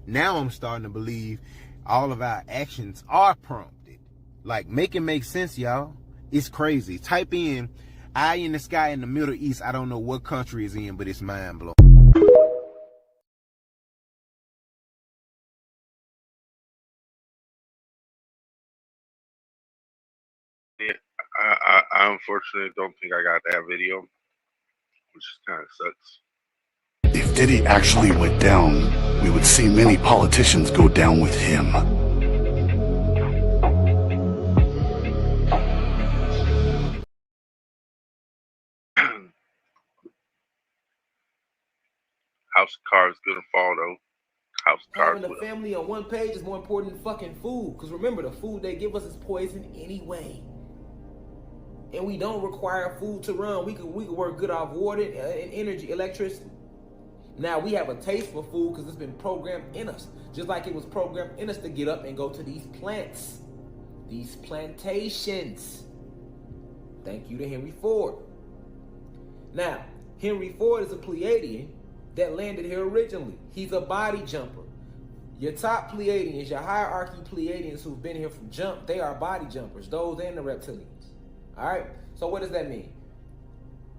Now I'm starting to believe all of our actions are prompted. Like, make it make sense, y'all. It's crazy. Type in eye in the sky in the Middle East. I don't know what country it's in, but it's mind blowing. Yeah, I unfortunately don't think I got that video, which kind of sucks. If Diddy actually went down, we would see many politicians go down with him. House of Cards gonna fall though. House of Cards. Having a family on one page is more important than fucking food. Because remember, the food they give us is poison anyway. And we don't require food to run. We could work good off water and energy, electricity. Now we have a taste for food because it's been programmed in us. Just like it was programmed in us to get up and go to these plants. These plantations. Thank you to Henry Ford. Now, Henry Ford is a Pleiadian that landed here originally. He's a body jumper. Your top Pleiadians, your hierarchy Pleiadians who've been here from jump, they are body jumpers, those and the reptilians. All right, so what does that mean?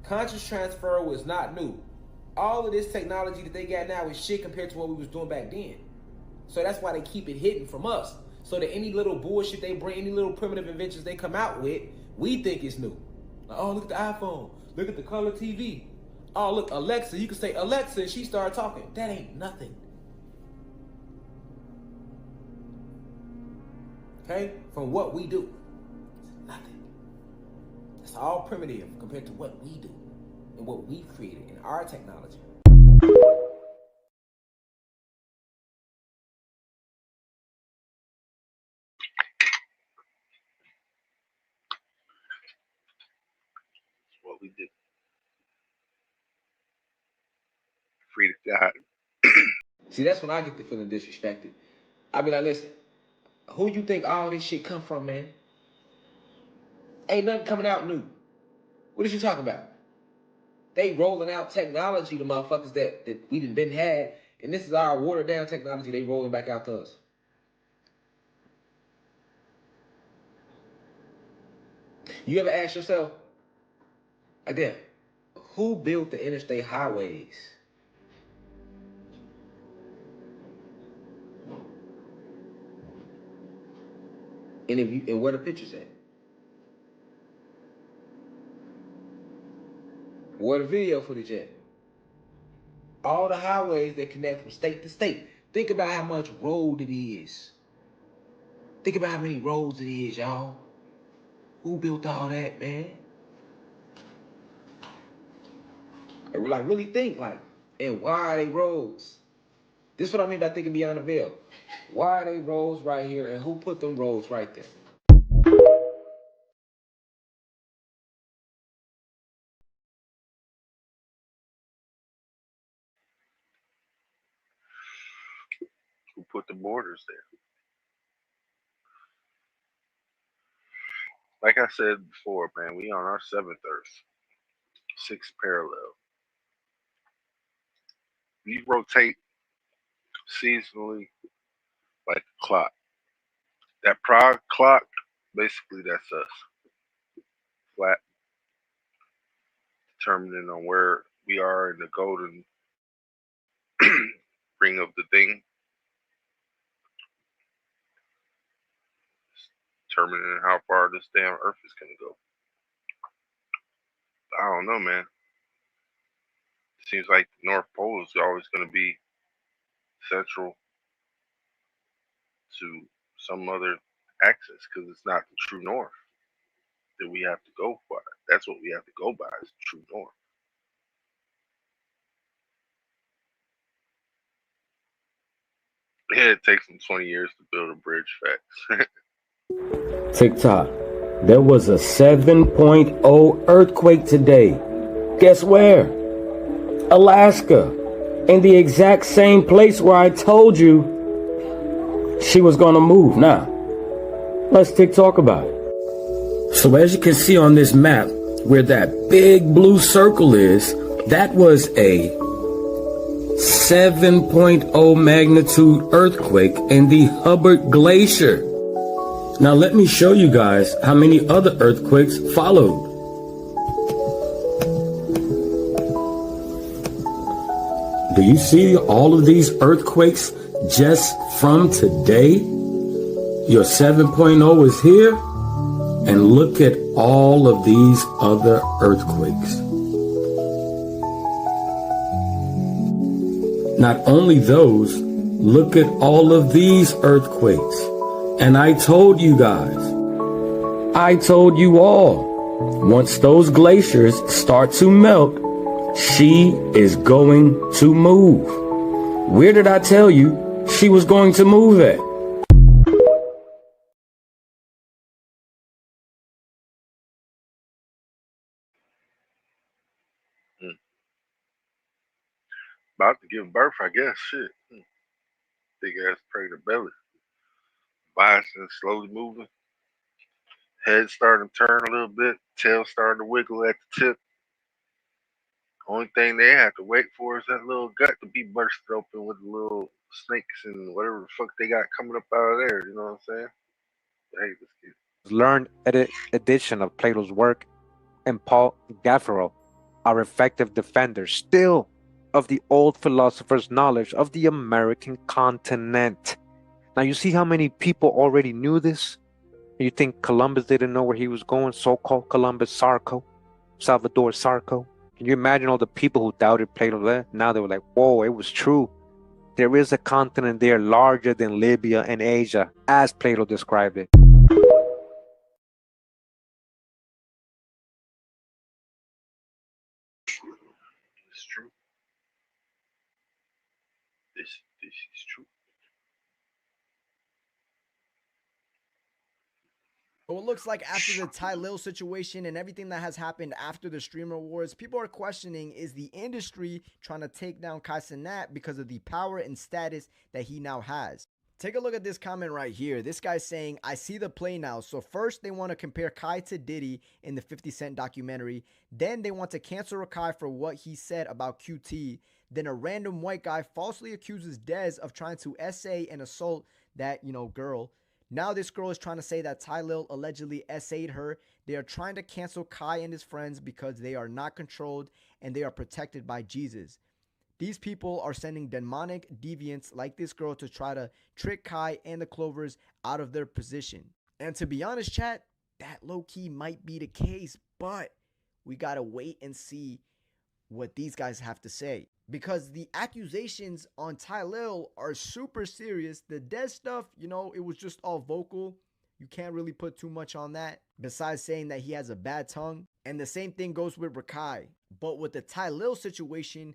Conscious transfer was not new. All of this technology that they got now is shit compared to what we was doing back then. So that's why they keep it hidden from us. So that any little bullshit they bring, any little primitive inventions they come out with, we think it's new. Like, oh, look at the iPhone. Look at the color TV. Oh, look, Alexa. You can say Alexa and she started talking. That ain't nothing. Okay? From what we do. It's nothing. It's all primitive compared to what we do and what we've created in our technology. What we did. Free to God. See, that's when I get to feeling disrespected. I be like, listen, who you think all this shit come from, man? Ain't nothing coming out new. What is you talking about? They rolling out technology to motherfuckers that we done been had, and this is our watered down technology they rolling back out to us. You ever ask yourself, again, who built the interstate highways? And where the pictures at? Where the video footage at? All the highways that connect from state to state. Think about how much road it is. Think about how many roads it is, y'all. Who built all that, man? Like, really think, like, and why are they roads? This is what I mean by thinking beyond the veil. Why are they roads right here, and who put them roads right there? Who put the borders there? Like I said before, man, we on our seventh Earth, sixth parallel. We rotate seasonally like a clock. That Prague clock, basically, that's us. Flat, determining on where we are in the golden ring of the thing, determining how far this damn Earth is gonna go. I don't know, man. Seems like the North Pole is always gonna be central to some other axis because it's not the true north that we have to go by. That's what we have to go by is the true north. Yeah, it takes them 20 years to build a bridge, facts. TikTok. There was a 7.0 earthquake today. Guess where? Alaska. In the exact same place where I told you she was going to move. Now, let's TikTok about it. So as you can see on this map, where that big blue circle is, that was a 7.0 magnitude earthquake in the Hubbard Glacier. Now let me show you guys how many other earthquakes followed. Do you see all of these earthquakes just from today? Your 7.0 is here, and look at all of these other earthquakes. Not only those, look at all of these earthquakes. And I told you guys, I told you all, once those glaciers start to melt, she is going to move. Where did I tell you she was going to move at? About to give birth, I guess. Shit. Big ass pregnant belly. Bison slowly moving. Head starting to turn a little bit. Tail starting to wiggle at the tip. Only thing they have to wait for is that little gut to be bursted open with the little snakes and whatever the fuck they got coming up out of there. You know what I'm saying? Hey, let's get Learned edition of Plato's work, and Paul Gaffaro are effective defenders still of the old philosopher's knowledge of the American continent. Now you see how many people already knew this? You think Columbus didn't know where he was going? So-called Columbus Sarko, Salvador Sarko. Can you imagine all the people who doubted Plato there? Now they were like, whoa, it was true. There is a continent there larger than Libya and Asia, as Plato described it. It's true. This is true. So it looks like after the Ty Lil situation and everything that has happened after the Streamer Wars, people are questioning, is the industry trying to take down Kai Cenat because of the power and status that he now has? Take a look at this comment right here. This guy's saying, I see the play now. So first they want to compare Kai to Diddy in the 50 Cent documentary. Then they want to cancel Kai for what he said about QT. Then a random white guy falsely accuses Dez of trying to essay and assault that, girl. Now this girl is trying to say that Ty Lil allegedly essayed her. They are trying to cancel Kai and his friends because they are not controlled and they are protected by Jesus. These people are sending demonic deviants like this girl to try to trick Kai and the Clovers out of their position. And to be honest, chat, that low-key might be the case, but we gotta wait and see what these guys have to say. Because the accusations on Ty Lil are super serious. The Dez stuff, it was just all vocal. You can't really put too much on that, besides saying that he has a bad tongue. And the same thing goes with Rakai. But with the Ty Lil situation,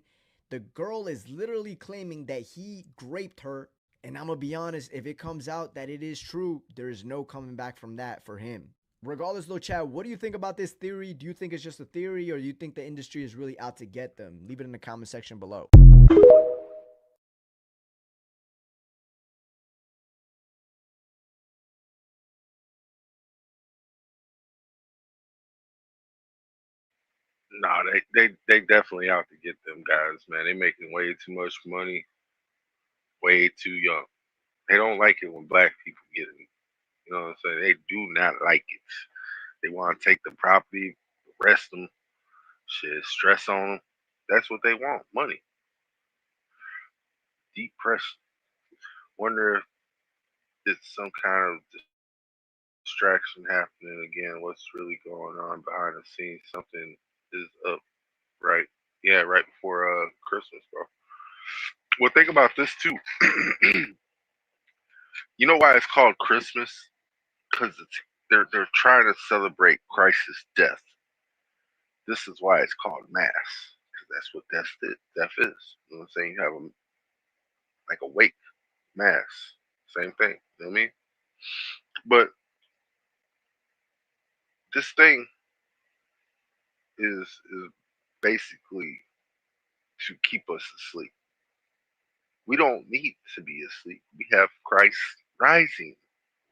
the girl is literally claiming that he raped her. And I'm going to be honest, if it comes out that it is true, there is no coming back from that for him. Regardless though, Chad, what do you think about this theory? Do you think it's just a theory, or do you think the industry is really out to get them? Leave it in the comment section below. Nah, they definitely out to get them guys, man. They making way too much money, way too young. They don't like it when black people get it. You know what I'm saying? They do not like it. They want to take the property, arrest them, shit, stress on them. That's what they want, money. Depression. Wonder if it's some kind of distraction happening again. What's really going on behind the scenes? Something is up, right? Yeah, right before Christmas, bro. Well, think about this too. You know why it's called Christmas? Because they're trying to celebrate Christ's death. This is why it's called Mass, because that's what death is. You know what I'm saying? You have like a wake, Mass, same thing. You know what I mean? But this thing is basically to keep us asleep. We don't need to be asleep. We have Christ rising.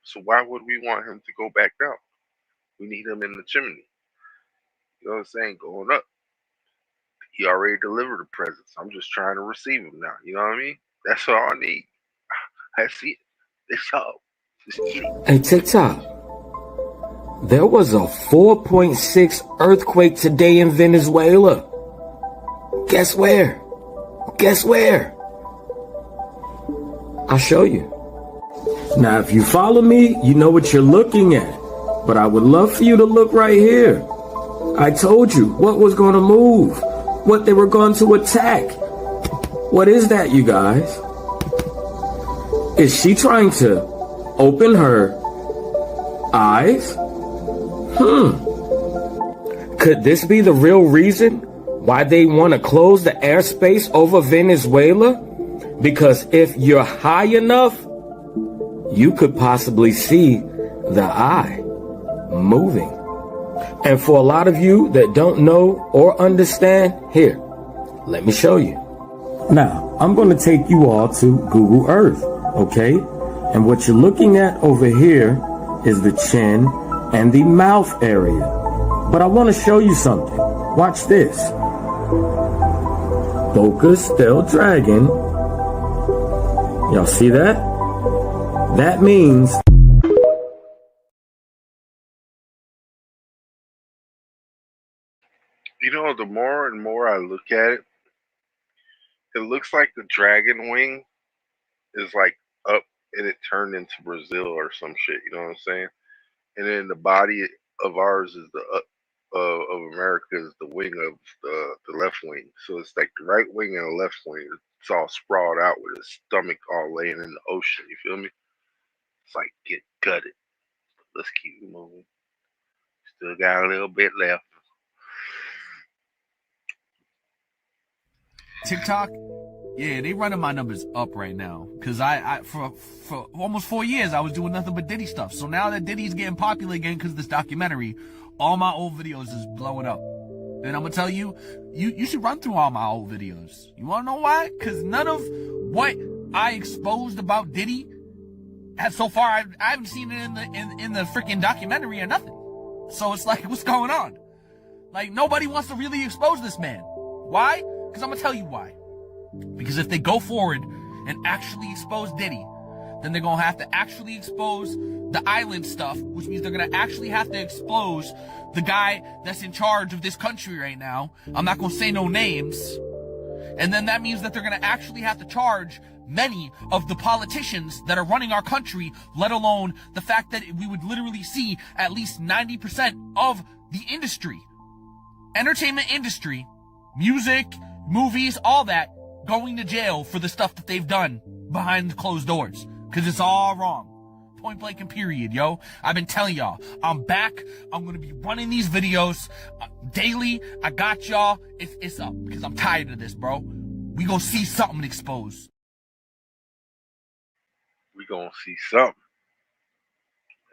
So why would we want him to go back down? We need him in the chimney. You know what I'm saying? Going up. He already delivered the presents. I'm just trying to receive them now. You know what I mean? That's all I need. That's it. It's all. Just eat it. Hey, TikTok. There was a 4.6 earthquake today in Venezuela. Guess where? Guess where? I'll show you. Now, if you follow me, you know what you're looking at. But I would love for you to look right here. I told you what was going to move, what they were going to attack. What is that, you guys? Is she trying to open her eyes? Could this be the real reason why they want to close the airspace over Venezuela? Because if you're high enough, you could possibly see the eye moving. And for a lot of you that don't know or understand, here, let me show you. Now, I'm going to take you all to Google Earth, okay? And what you're looking at over here is the chin and the mouth area. But I want to show you something. Watch this. Focus, still dragon. Y'all see that? That means You know, the more and more I look at it, it looks like the dragon wing is like up and it turned into Brazil or some shit. You know what I'm saying? And then the body of ours is of America is the wing of the left wing. So it's like the right wing and the left wing. It's all sprawled out with his stomach all laying in the ocean. You feel me? It's like get gutted. Let's keep moving. Still got a little bit left. TikTok, Yeah, they running my numbers up right now. Cause I for almost 4 years I was doing nothing but Diddy stuff. So now that Diddy's getting popular again because of this documentary, all my old videos is blowing up. And I'm gonna tell you, you should run through all my old videos. You wanna know why? Cause none of what I exposed about Diddy has so far I haven't seen it in the freaking documentary or nothing. So it's like, what's going on? Like, nobody wants to really expose this man. Why? Because I'm gonna tell you why. Because if they go forward and actually expose Diddy, then they're gonna have to actually expose the island stuff, which means they're gonna actually have to expose the guy that's in charge of this country right now. I'm not gonna say no names. And then that means that they're gonna actually have to charge many of the politicians that are running our country, let alone the fact that we would literally see at least 90% of the industry, entertainment industry, music, movies, all that, going to jail for the stuff that they've done behind closed doors. Cause it's all wrong. Point blank and period, yo. I've been telling y'all, I'm back. I'm gonna be running these videos daily. I got y'all. It's up because I'm tired of this, bro. We gonna see something exposed. We gonna see something.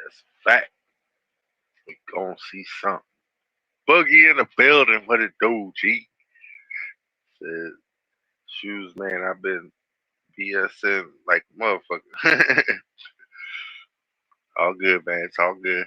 That's a fact. We gonna see something. Boogie in the building. What it do, G? Says, shoes, man. I've been BSing like a motherfucker. All good, man. It's all good.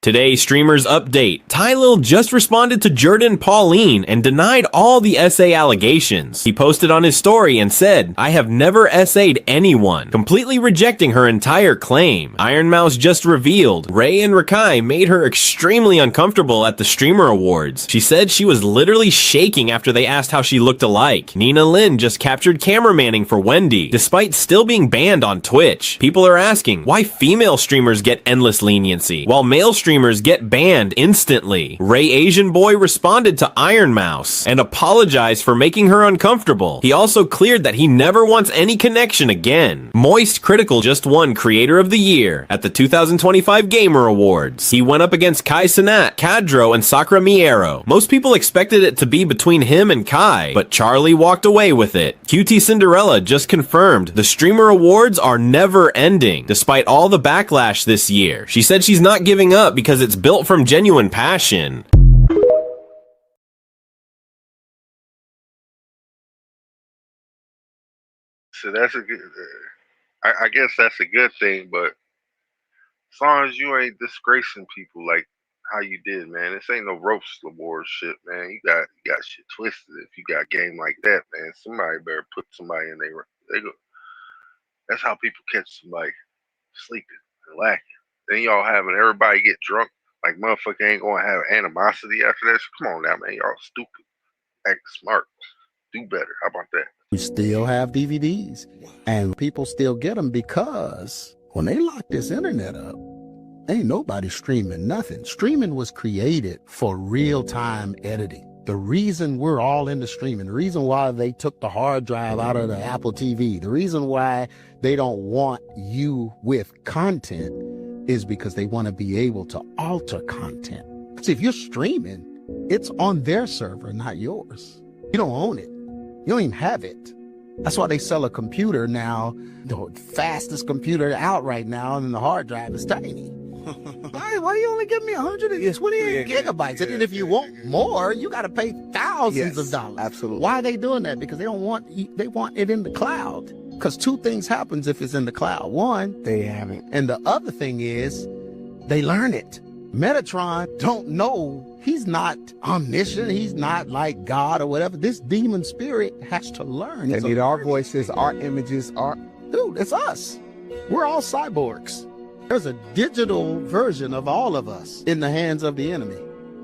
Today's Streamers Update. Tylil just responded to Jordan Pauline and denied all the essay allegations. He posted on his story and said, "I have never essayed anyone," completely rejecting her entire claim. Iron Mouse just revealed Ray and Rakai made her extremely uncomfortable at the Streamer Awards. She said she was literally shaking after they asked how she looked alike. Nina Lynn just captured cameramanning for Wendy, despite still being banned on Twitch. People are asking why female streamers get endless leniency, while male streamers get banned instantly. Ray Asian Boy responded to Iron Mouse and apologized for making her uncomfortable. He also cleared that he never wants any connection again. Moist Critical just won Creator of the Year at the 2025 Gamer Awards. He went up against Kai Cenat, Kadro, and Sakura Miero. Most people expected it to be between him and Kai, but Charlie walked away with it. QT Cinderella just confirmed the Streamer Awards are never ending, despite all the backlash this year. She said she's not giving up because it's built from genuine passion. So that's a good. I guess that's a good thing, but as long as you ain't disgracing people like how you did, man, this ain't no roast award shit, man. You got shit twisted if you got game like that, man. Somebody better put somebody in there. They go. That's how people catch somebody sleeping and lacking. Then y'all having everybody get drunk. Like motherfucker ain't gonna have animosity after this. Come on now, man. Y'all stupid. Act smart. Do better. How about that? We still have DVDs, and people still get them because when they lock this internet up, ain't nobody streaming nothing. Streaming was created for real-time editing. The reason we're all into streaming, the reason why they took the hard drive out of the Apple TV, the reason why they don't want you with content is because they want to be able to alter content. See, if you're streaming, it's on their server, not yours. You don't own it. You don't even have it. That's why they sell a computer now, the fastest computer out right now, and the hard drive is tiny. Why you only give me 128 gigabytes? And if you want more, you got to pay thousands of dollars. Absolutely. Why are they doing that? Because they want it in the cloud. Because two things happens if it's in the cloud. One, they have it. And the other thing is they learn it. Metatron don't know. He's not omniscient. He's not like God or whatever. This demon spirit has to learn. They need our voices, our images, Dude, it's us. We're all cyborgs. There's a digital version of all of us in the hands of the enemy.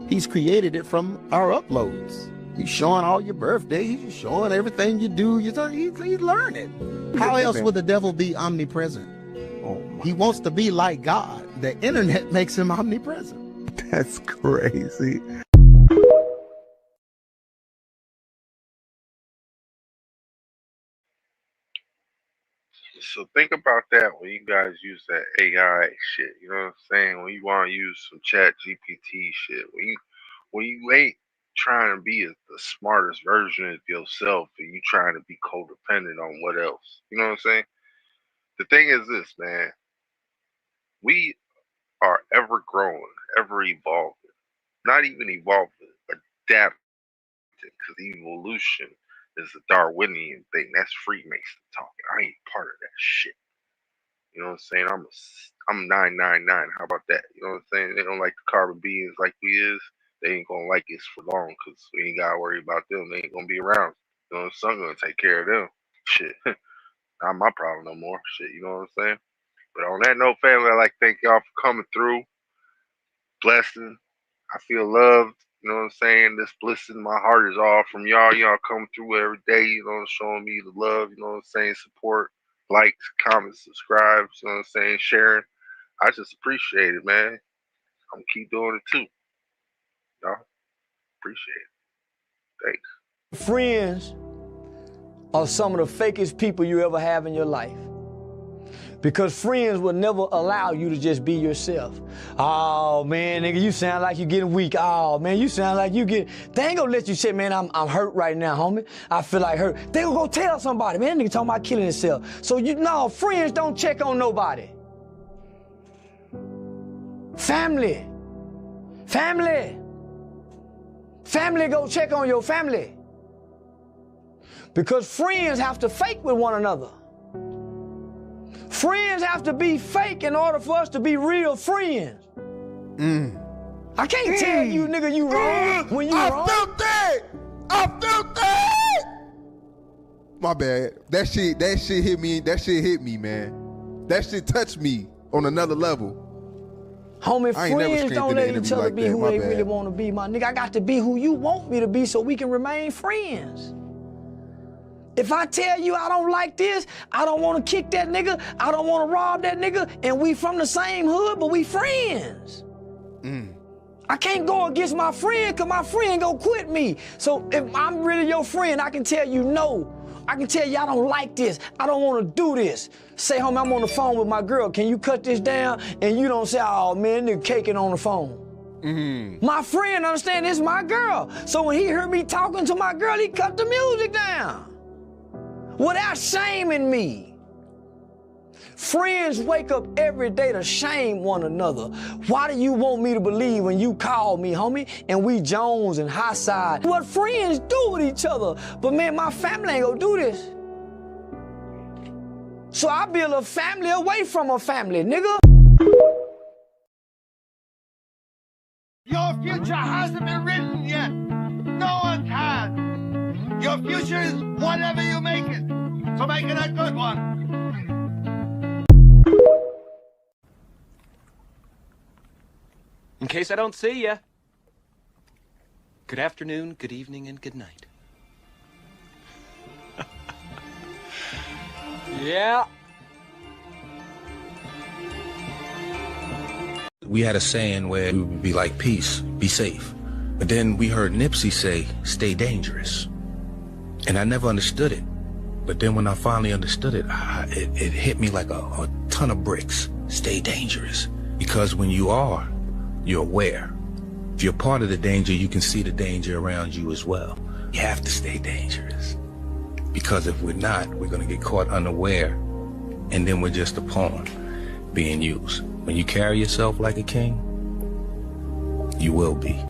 He's created it from our uploads. He's showing all your birthdays. He's showing everything you do. He's learning. How else would the devil be omnipresent? He wants to be like God. The internet makes him omnipresent. That's crazy. So think about that when you guys use that AI shit. You know what I'm saying? When you want to use some Chat GPT shit. When you ain't trying to be the smartest version of yourself, and you trying to be codependent on what else. You know what I'm saying? The thing is this, man. We are ever growing, ever evolving. Not even evolving, adapting. Because evolution is a Darwinian thing. That's Freemason talking. I ain't part of that shit. You know what I'm saying? I'm 999. How about that? You know what I'm saying? They don't like the carbon beings like we is. They ain't gonna like us for long because we ain't gotta worry about them. They ain't gonna be around. You know, the sun gonna take care of them. Shit, not my problem no more. Shit, you know what I'm saying? But on that note, family, I'd like to thank y'all for coming through. Blessing. I feel loved. You know what I'm saying? This bliss in my heart is all from y'all. Y'all come through every day, you know, showing me the love, you know what I'm saying? Support, likes, comments, subscribes, you know what I'm saying? Sharing. I just appreciate it, man. I'm gonna keep doing it too. Y'all appreciate it. Thanks. Friends are some of the fakest people you ever have in your life. Because friends will never allow you to just be yourself. Oh man, nigga, you sound like you're getting weak. Oh man, you sound like you get. They ain't gonna let you say, man, I'm hurt right now, homie. I feel like hurt. They gonna go tell somebody, man, that nigga talking about killing himself. So friends don't check on nobody. Family go check on your family. Because friends have to fake with one another. Friends have to be fake in order for us to be real friends. I can't tell you, nigga, you wrong when you wrong. I felt that. My bad. That shit hit me. That shit hit me, man. That shit touched me on another level. Homie, friends don't let each other be who they really want to be, my nigga. I got to be who you want me to be so we can remain friends. If I tell you I don't like this, I don't want to kick that nigga, I don't want to rob that nigga, and we from the same hood, but we friends. I can't go against my friend because my friend gonna quit me. So if I'm really your friend, I can tell you no. I can tell you I don't like this. I don't want to do this. Say, homie, I'm on the phone with my girl. Can you cut this down? And you don't say, oh, man, nigga caking on the phone. My friend understand this is my girl. So when he heard me talking to my girl, he cut the music down. Without shaming me. Friends wake up every day to shame one another. Why do you want me to believe when you call me, homie, and we Jones and high side? What friends do with each other. But man, my family ain't gonna do this. So I build a family away from a family, nigga. Your future hasn't been written yet. No one can. Your future is whatever you make it. So make it a good one. In case I don't see ya. Good afternoon, good evening, and good night. Yeah. We had a saying where we would be like, peace, be safe. But then we heard Nipsey say, stay dangerous. And I never understood it. But then when I finally understood it, it hit me like a ton of bricks. Stay dangerous. Because when you are, you're aware. If you're part of the danger, you can see the danger around you as well. You have to stay dangerous. Because if we're not, we're going to get caught unaware. And then we're just a pawn being used. When you carry yourself like a king, you will be.